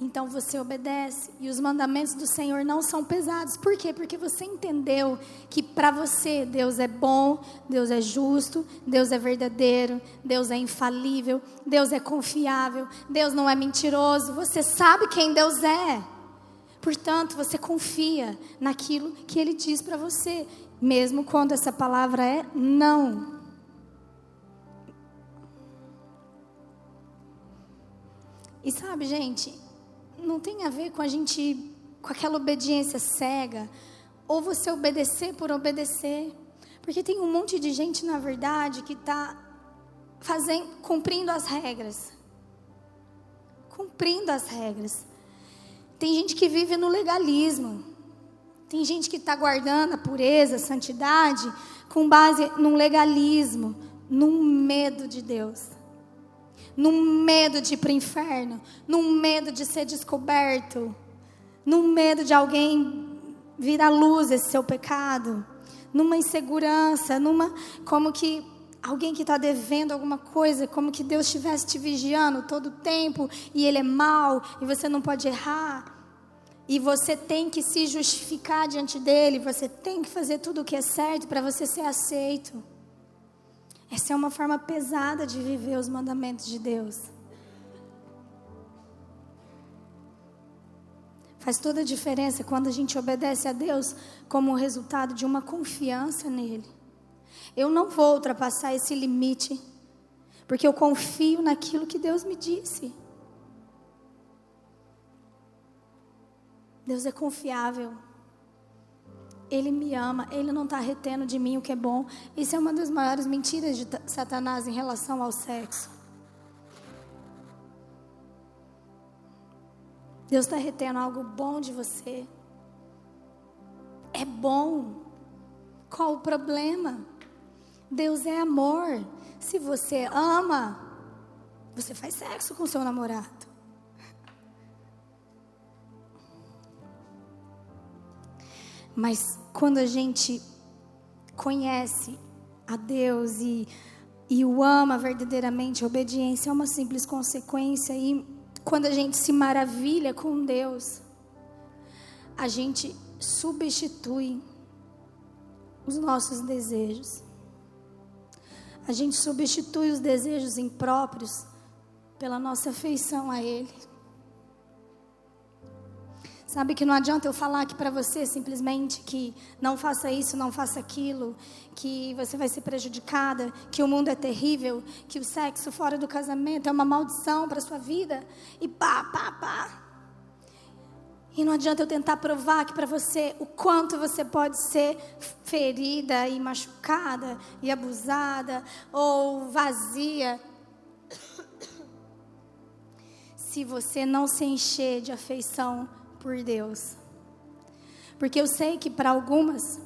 Então você obedece. E os mandamentos do Senhor não são pesados. Por quê? Porque você entendeu que para você Deus é bom, Deus é justo, Deus é verdadeiro, Deus é infalível, Deus é confiável, Deus não é mentiroso. Você sabe quem Deus é. Portanto, você confia naquilo que Ele diz para você, mesmo quando essa palavra é não. E sabe, gente, não tem a ver com a gente, com aquela obediência cega, ou você obedecer por obedecer. Porque tem um monte de gente, na verdade, que está cumprindo as regras. Cumprindo as regras. Tem gente que vive no legalismo. Tem gente que está guardando a pureza, a santidade, com base num legalismo, num medo de Deus. Num medo de ir para o inferno, num medo de ser descoberto, num medo de alguém vir à luz esse seu pecado, numa insegurança, como que alguém que está devendo alguma coisa, como que Deus estivesse te vigiando todo o tempo, e Ele é mau, e você não pode errar, e você tem que se justificar diante dEle, você tem que fazer tudo o que é certo para você ser aceito. Essa é uma forma pesada de viver os mandamentos de Deus. Faz toda a diferença quando a gente obedece a Deus como resultado de uma confiança nele. Eu não vou ultrapassar esse limite, porque eu confio naquilo que Deus me disse. Deus é confiável. Ele me ama, Ele não está retendo de mim o que é bom. Isso é uma das maiores mentiras de Satanás em relação ao sexo. Deus está retendo algo bom de você. É bom. Qual o problema? Deus é amor. Se você ama, você faz sexo com seu namorado. Mas quando a gente conhece a Deus e o ama verdadeiramente, a obediência é uma simples consequência. E quando a gente se maravilha com Deus, a gente substitui os nossos desejos. A gente substitui os desejos impróprios pela nossa afeição a Ele. Sabe que não adianta eu falar aqui para você simplesmente que não faça isso, não faça aquilo, que você vai ser prejudicada, que o mundo é terrível, que o sexo fora do casamento é uma maldição para a sua vida, e pá. E não adianta eu tentar provar aqui para você o quanto você pode ser ferida e machucada e abusada ou vazia, se você não se encher de afeição por Deus. Porque eu sei que para algumas,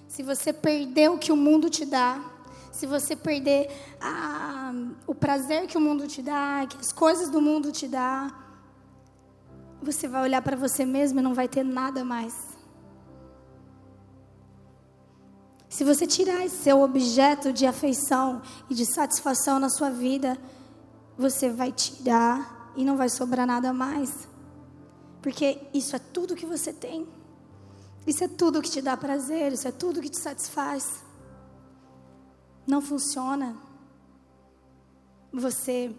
se você perder o que o mundo te dá, se você perder o prazer que o mundo te dá, que as coisas do mundo te dá, você vai olhar para você mesmo e não vai ter nada mais. Se você tirar esse seu objeto de afeição e de satisfação na sua vida, você vai tirar e não vai sobrar nada mais. Porque isso é tudo que você tem. Isso é tudo que te dá prazer. Isso é tudo que te satisfaz. Não funciona você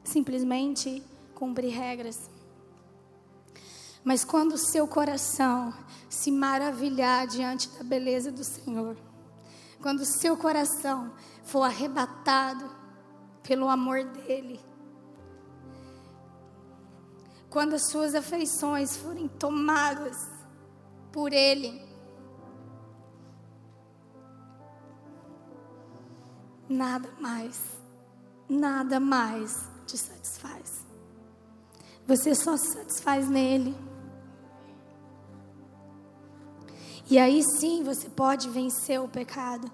simplesmente cumprir regras. Mas quando o seu coração se maravilhar diante da beleza do Senhor, quando o seu coração for arrebatado pelo amor dEle, quando as suas afeições forem tomadas por Ele, nada mais te satisfaz. Você só se satisfaz nele. E aí sim você pode vencer o pecado.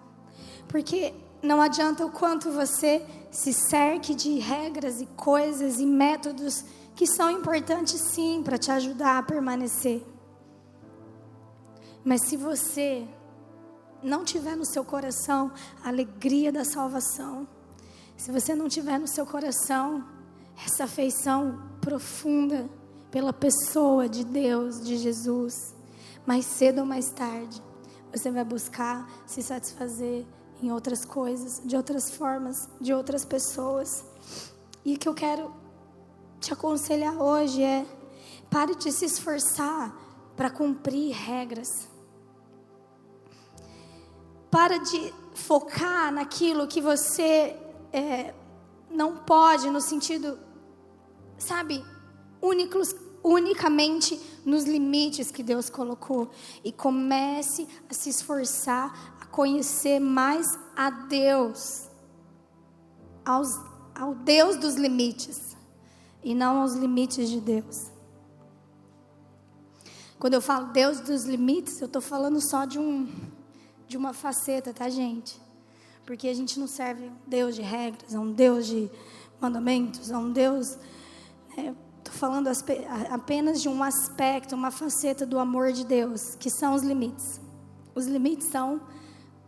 Porque não adianta o quanto você se cerque de regras e coisas e métodos que são importantes sim para te ajudar a permanecer. Mas se você não tiver no seu coração a alegria da salvação, se você não tiver no seu coração essa afeição profunda pela pessoa de Deus, de Jesus, mais cedo ou mais tarde, você vai buscar se satisfazer em outras coisas, de outras formas, de outras pessoas. E o que eu quero te aconselhar hoje é: pare de se esforçar para cumprir regras. Para de focar naquilo que você não pode, no sentido, sabe, unicamente nos limites que Deus colocou. E comece a se esforçar a conhecer mais a Deus, ao Deus dos limites, e não aos limites de Deus. Quando eu falo Deus dos limites, eu estou falando só de uma faceta, tá, gente? Porque a gente não serve um Deus de regras, a um Deus de mandamentos, a um Deus... Estou estou falando apenas de um aspecto, uma faceta do amor de Deus, que são os limites. Os limites são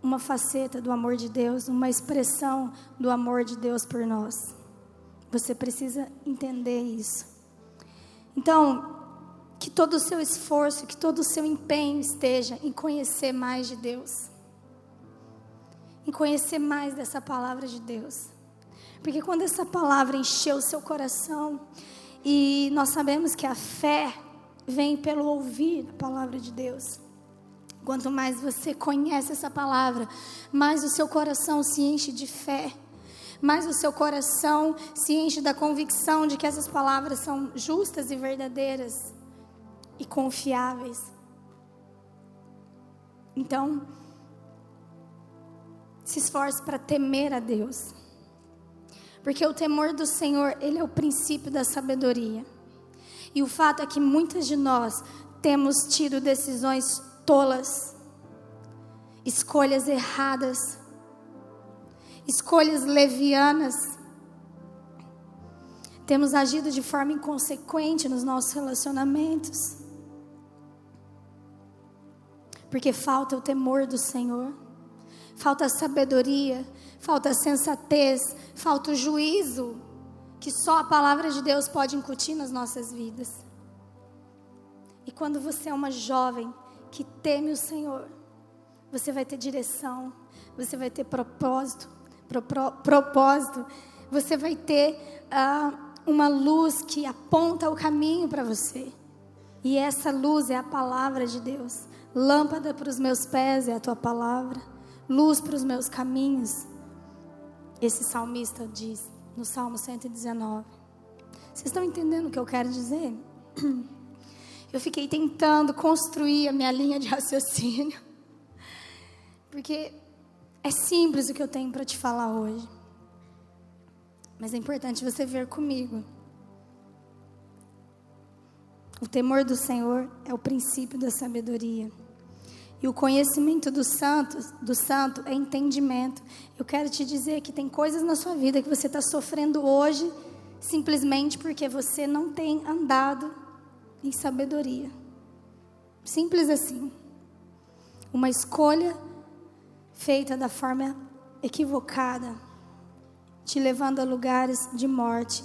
uma faceta do amor de Deus, uma expressão do amor de Deus por nós. Você precisa entender isso. Então, que todo o seu esforço, que todo o seu empenho esteja em conhecer mais de Deus. Em conhecer mais dessa palavra de Deus. Porque quando essa palavra encheu o seu coração, e nós sabemos que a fé vem pelo ouvir a palavra de Deus. Quanto mais você conhece essa palavra, mais o seu coração se enche de fé. Mais o seu coração se enche da convicção de que essas palavras são justas e verdadeiras e confiáveis. Então, se esforce para temer a Deus. Porque o temor do Senhor, ele é o princípio da sabedoria. E o fato é que muitas de nós temos tido decisões tolas, escolhas erradas, escolhas levianas. Temos agido de forma inconsequente nos nossos relacionamentos. Porque falta o temor do Senhor, falta a sabedoria, falta a sensatez, falta o juízo que só a palavra de Deus pode incutir nas nossas vidas. E quando você é uma jovem que teme o Senhor, você vai ter direção, você vai ter propósito, você vai ter uma luz que aponta o caminho para você. E essa luz é a palavra de Deus. Lâmpada para os meus pés é a tua palavra, luz para os meus caminhos. Esse salmista diz no Salmo 119. Vocês estão entendendo o que eu quero dizer? Eu fiquei tentando construir a minha linha de raciocínio, porque é simples o que eu tenho para te falar hoje, mas é importante você ver comigo. O temor do Senhor é o princípio da sabedoria. E o conhecimento do santo é entendimento. Eu quero te dizer que tem coisas na sua vida que você está sofrendo hoje, simplesmente porque você não tem andado em sabedoria. Simples assim. Uma escolha feita da forma equivocada, te levando a lugares de morte.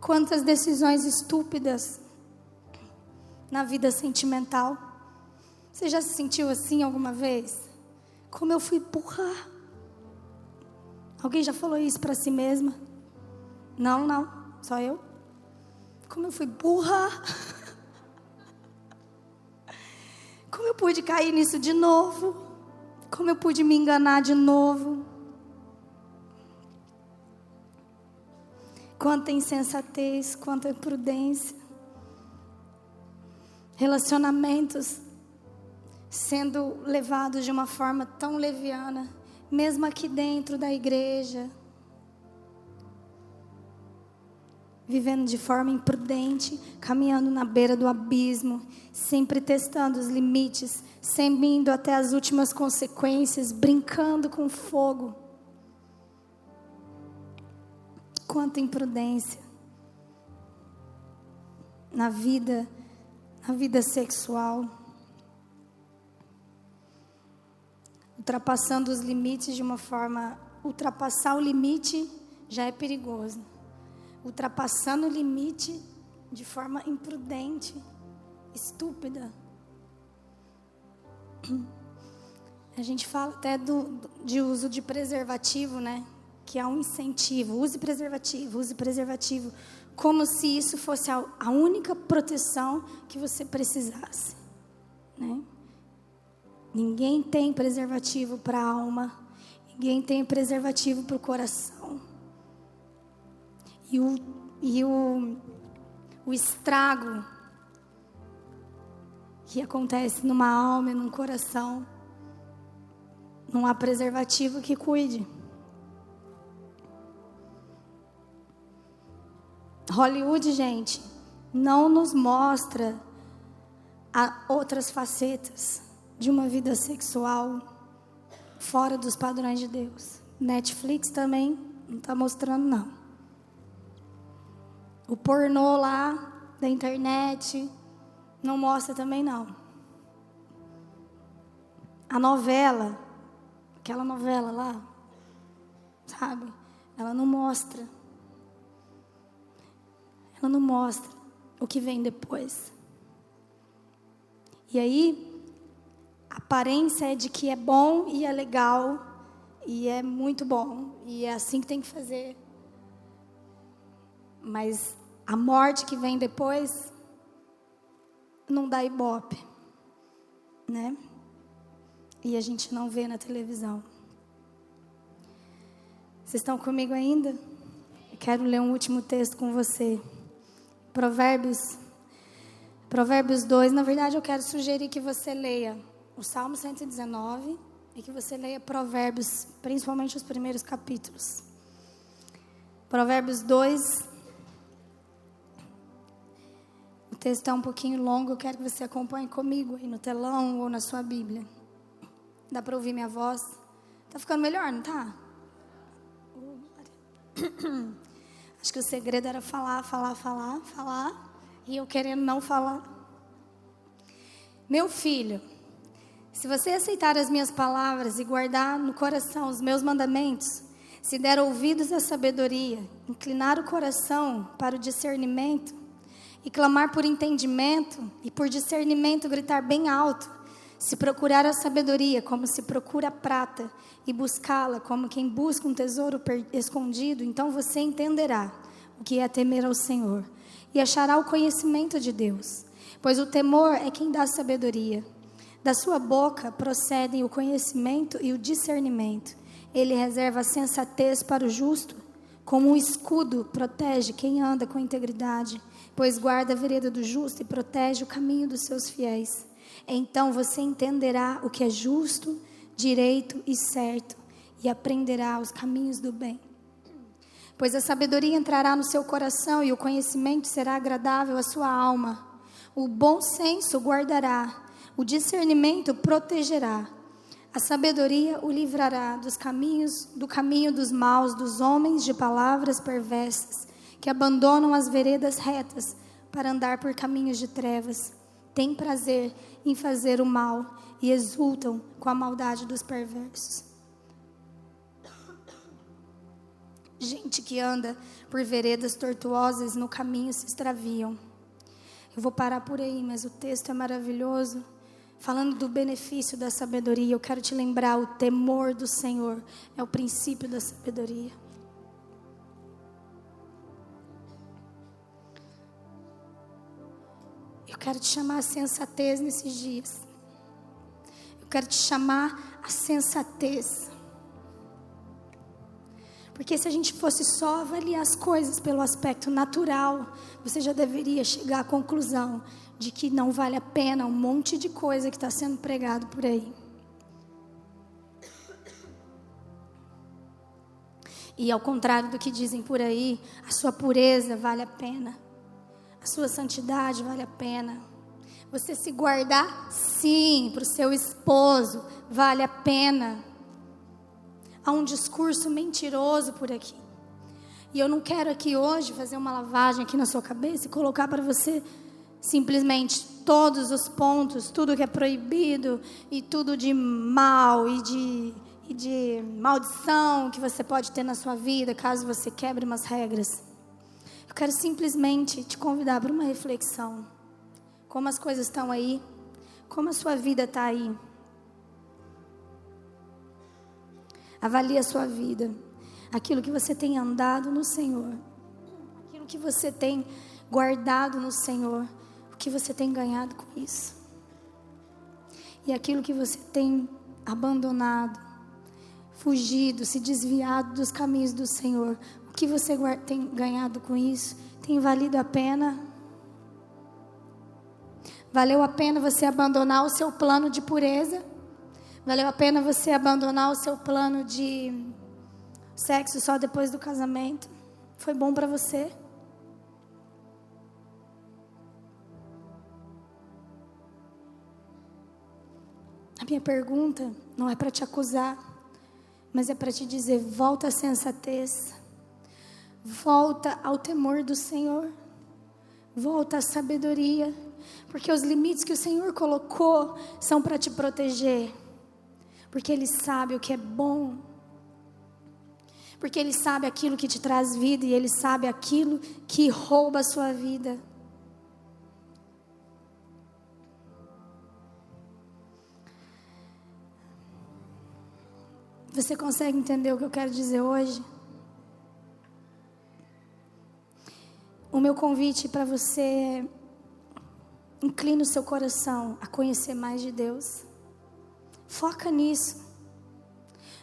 Quantas decisões estúpidas na vida sentimental. Você já se sentiu assim alguma vez? Como eu fui burra. Alguém já falou isso para si mesma? Não, só eu. Como eu fui burra. Como eu pude cair nisso de novo? Como eu pude me enganar de novo? Quanta insensatez, quanta imprudência. Relacionamentos sendo levados de uma forma tão leviana, mesmo aqui dentro da igreja, vivendo de forma imprudente, caminhando na beira do abismo, sempre testando os limites, sempre indo até as últimas consequências, brincando com fogo. Quanta imprudência na vida sexual. Ultrapassando os limites de uma forma... Ultrapassar o limite já é perigoso. Ultrapassando o limite de forma imprudente, estúpida. A gente fala até de uso de preservativo, né? Que é um incentivo. Use preservativo. Como se isso fosse a única proteção que você precisasse, né? Ninguém tem preservativo para a alma. Ninguém tem preservativo para o coração. E o estrago que acontece numa alma e num coração, não há preservativo que cuide. Hollywood, gente, não nos mostra outras facetas de uma vida sexual fora dos padrões de Deus. Netflix também não está mostrando, não. O pornô lá da internet, não mostra também não. A novela, aquela novela lá, sabe? Ela não mostra. Ela não mostra o que vem depois. E aí, a aparência é de que é bom e é legal, e é muito bom, e é assim que tem que fazer. Mas a morte que vem depois não dá ibope, né? E a gente não vê na televisão. Vocês estão comigo ainda? Eu quero ler um último texto com você. Provérbios 2. Na verdade, eu quero sugerir que você leia o Salmo 119 e que você leia Provérbios, principalmente os primeiros capítulos. Provérbios 2. O texto é um pouquinho longo, eu quero que você acompanhe comigo aí no telão ou na sua Bíblia. Dá para ouvir minha voz? Tá ficando melhor, não tá? Acho que o segredo era falar. E eu querendo não falar. Meu filho, se você aceitar as minhas palavras e guardar no coração os meus mandamentos, se der ouvidos à sabedoria, inclinar o coração para o discernimento, e clamar por entendimento, e por discernimento gritar bem alto, se procurar a sabedoria como se procura a prata, e buscá-la como quem busca um tesouro escondido, então você entenderá o que é temer ao Senhor, e achará o conhecimento de Deus, pois o temor é quem dá sabedoria. Da sua boca procedem o conhecimento e o discernimento. Ele reserva a sensatez para o justo, como um escudo protege quem anda com integridade, pois guarda a vereda do justo e protege o caminho dos seus fiéis. Então você entenderá o que é justo, direito e certo, e aprenderá os caminhos do bem. Pois a sabedoria entrará no seu coração e o conhecimento será agradável à sua alma. O bom senso guardará, o discernimento protegerá. A sabedoria o livrará do caminho dos maus, dos homens de palavras perversas, que abandonam as veredas retas para andar por caminhos de trevas. Têm prazer em fazer o mal e exultam com a maldade dos perversos. Gente que anda por veredas tortuosas no caminho se extraviam. Eu vou parar por aí, mas o texto é maravilhoso. Falando do benefício da sabedoria, eu quero te lembrar, o temor do Senhor é o princípio da sabedoria. Eu quero te chamar a sensatez nesses dias. Eu quero te chamar a sensatez. Porque se a gente fosse só avaliar as coisas pelo aspecto natural, você já deveria chegar à conclusão de que não vale a pena um monte de coisa que está sendo pregado por aí. E ao contrário do que dizem por aí, a sua pureza vale a pena. A sua santidade vale a pena. Você se guardar, sim, para o seu esposo, vale a pena. Há um discurso mentiroso por aqui. E eu não quero aqui hoje fazer uma lavagem aqui na sua cabeça e colocar para você simplesmente todos os pontos, tudo que é proibido e tudo de mal e de maldição que você pode ter na sua vida caso você quebre umas regras. Eu quero simplesmente te convidar para uma reflexão. Como as coisas estão aí, como a sua vida está aí. Avalie a sua vida, aquilo que você tem andado no Senhor, aquilo que você tem guardado no Senhor, o que você tem ganhado com isso. E aquilo que você tem abandonado, fugido, se desviado dos caminhos do Senhor, o que você tem ganhado com isso? Tem valido a pena? Valeu a pena você abandonar o seu plano de pureza? Valeu a pena você abandonar o seu plano de sexo só depois do casamento? Foi bom para você? A minha pergunta não é para te acusar, mas é para te dizer: volta à sensatez, volta ao temor do Senhor, Volta à sabedoria, porque os limites que o Senhor colocou são para te proteger, porque Ele sabe o que é bom, porque Ele sabe aquilo que te traz vida e Ele sabe aquilo que rouba a sua vida. Você consegue entender o que eu quero dizer hoje? O meu convite para você é: inclina o seu coração a conhecer mais de Deus. Foca nisso.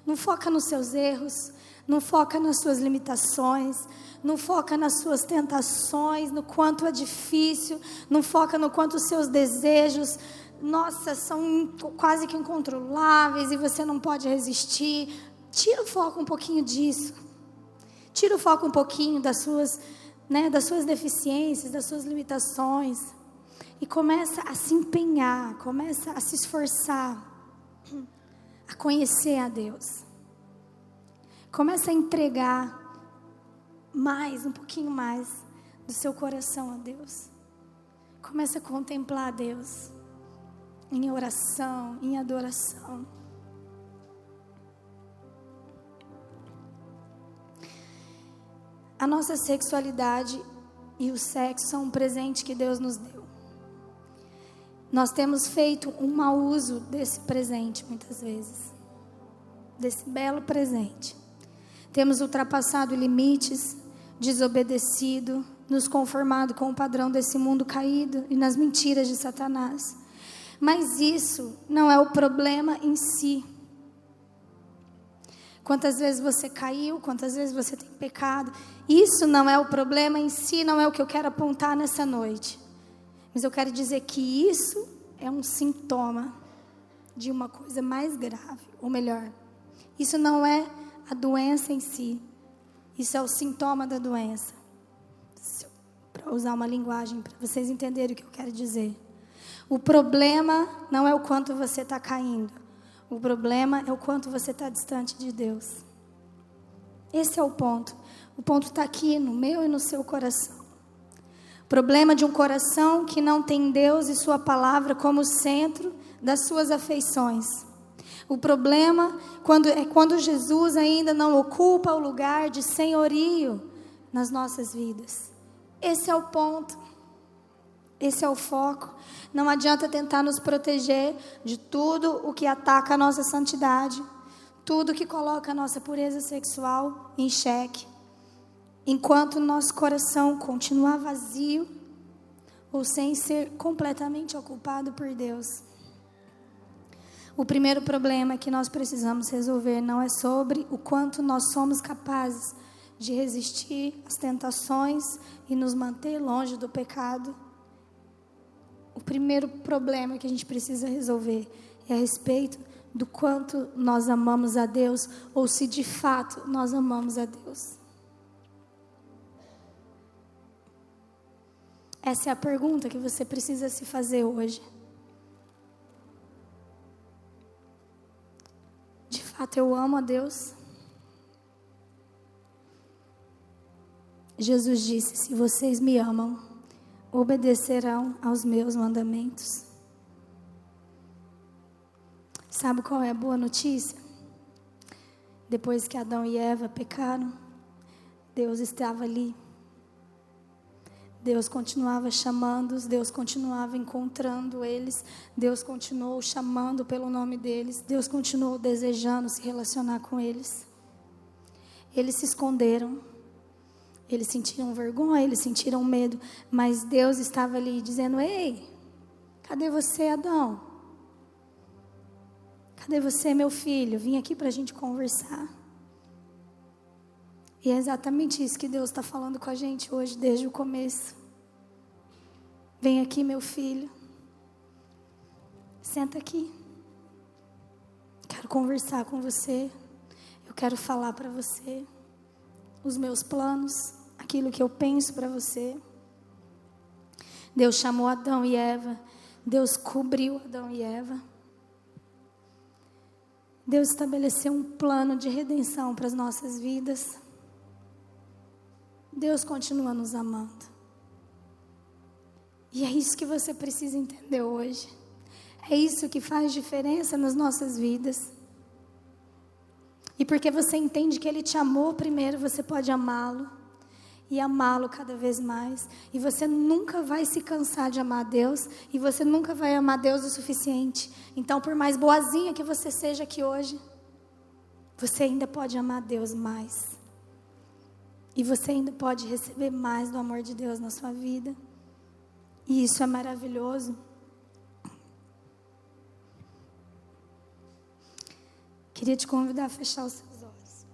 Não foca nos seus erros, não foca nas suas limitações, não foca nas suas tentações, no quanto é difícil, não foca no quanto os seus desejos, nossa, são quase que incontroláveis e você não pode resistir. Tira o foco um pouquinho disso. Tira o foco um pouquinho das suas deficiências, das suas limitações, e começa a se empenhar, começa a se esforçar, a conhecer a Deus. Começa a entregar um pouquinho mais do seu coração a Deus. Começa a contemplar a Deus em oração, em adoração. A nossa sexualidade e o sexo são um presente que Deus nos deu. Nós temos feito um mau uso desse presente muitas vezes, desse belo presente. Temos ultrapassado limites, desobedecido, nos conformado com o padrão desse mundo caído e nas mentiras de Satanás. Mas isso não é o problema em si. Quantas vezes você caiu, quantas vezes você tem pecado, isso não é o problema em si, não é o que eu quero apontar nessa noite. Mas eu quero dizer que isso é um sintoma de uma coisa mais grave, ou melhor, isso não é a doença em si, isso é o sintoma da doença. Para usar uma linguagem para vocês entenderem o que eu quero dizer. O problema não é o quanto você está caindo. O problema é o quanto você está distante de Deus. Esse é o ponto. O ponto está aqui no meu e no seu coração. O problema de um coração que não tem Deus e sua palavra como centro das suas afeições. O problema é quando Jesus ainda não ocupa o lugar de senhorio nas nossas vidas. Esse é o ponto. Esse é o foco. Não adianta tentar nos proteger de tudo o que ataca a nossa santidade, tudo que coloca a nossa pureza sexual em xeque, enquanto nosso coração continuar vazio ou sem ser completamente ocupado por Deus. O primeiro problema que nós precisamos resolver não é sobre o quanto nós somos capazes de resistir às tentações e nos manter longe do pecado. O primeiro problema que a gente precisa resolver é a respeito do quanto nós amamos a Deus, ou se de fato nós amamos a Deus. Essa é a pergunta que você precisa se fazer hoje. De fato eu amo a Deus? Jesus disse: se vocês me amam, obedecerão aos meus mandamentos. Sabe qual é a boa notícia? Depois que Adão e Eva pecaram, Deus estava ali. Deus continuava chamando-os, Deus continuava encontrando eles, Deus continuou chamando pelo nome deles, Deus continuou desejando se relacionar com eles. Eles se esconderam. Eles sentiram vergonha, eles sentiram medo, mas Deus estava ali dizendo: ei, cadê você, Adão? Cadê você, meu filho? Vim aqui para a gente conversar. E é exatamente isso que Deus está falando com a gente hoje, desde o começo. Vem aqui, meu filho. Senta aqui. Quero conversar com você. Eu quero falar para você os meus planos, aquilo que eu penso para você. Deus chamou Adão e Eva. Deus cobriu Adão e Eva. Deus estabeleceu um plano de redenção para as nossas vidas. Deus continua nos amando. E é isso que você precisa entender hoje. É isso que faz diferença nas nossas vidas. E porque você entende que Ele te amou primeiro, você pode amá-lo. E amá-lo cada vez mais. E você nunca vai se cansar de amar Deus. E você nunca vai amar Deus o suficiente. Então, por mais boazinha que você seja aqui hoje, você ainda pode amar Deus mais. E você ainda pode receber mais do amor de Deus na sua vida. E isso é maravilhoso. Queria te convidar a fechar os seus olhos.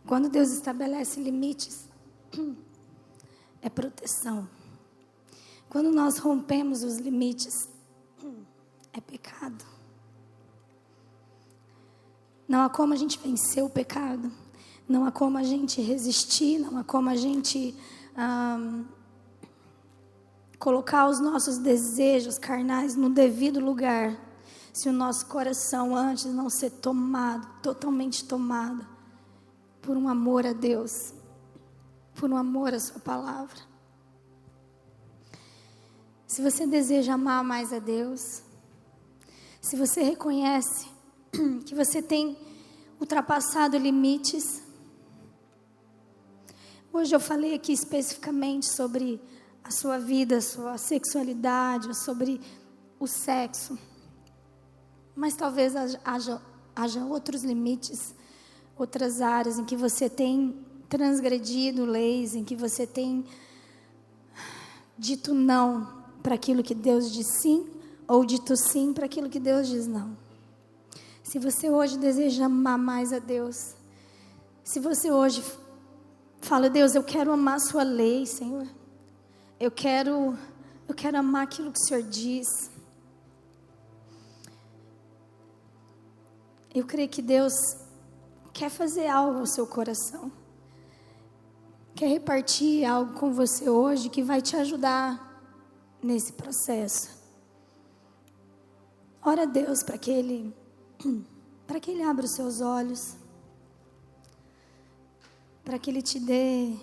Quando Deus estabelece limites, é proteção. Quando nós rompemos os limites, é pecado. Não há como a gente vencer o pecado. Não há como a gente resistir. Não há como a gente colocar os nossos desejos carnais no devido lugar, se o nosso coração antes não ser tomado, totalmente tomado, por um amor a Deus, por um amor à sua palavra. Se você deseja amar mais a Deus, se você reconhece que você tem ultrapassado limites. Hoje eu falei aqui especificamente sobre a sua vida, a sua sexualidade, sobre o sexo. Mas talvez haja outros limites, outras áreas em que você tem transgredido leis, em que você tem dito não para aquilo que Deus diz sim, ou dito sim para aquilo que Deus diz não. Se você hoje deseja amar mais a Deus, se você hoje fala, Deus, eu quero amar a sua lei, Senhor. Eu quero amar aquilo que o Senhor diz. Eu creio que Deus quer fazer algo ao seu coração. Quer repartir algo com você hoje que vai te ajudar nesse processo. Ora a Deus para que Ele abra os seus olhos, para que Ele te dê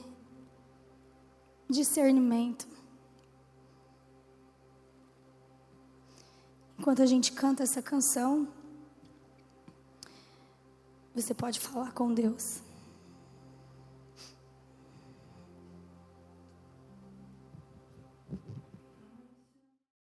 discernimento. Enquanto a gente canta essa canção, você pode falar com Deus.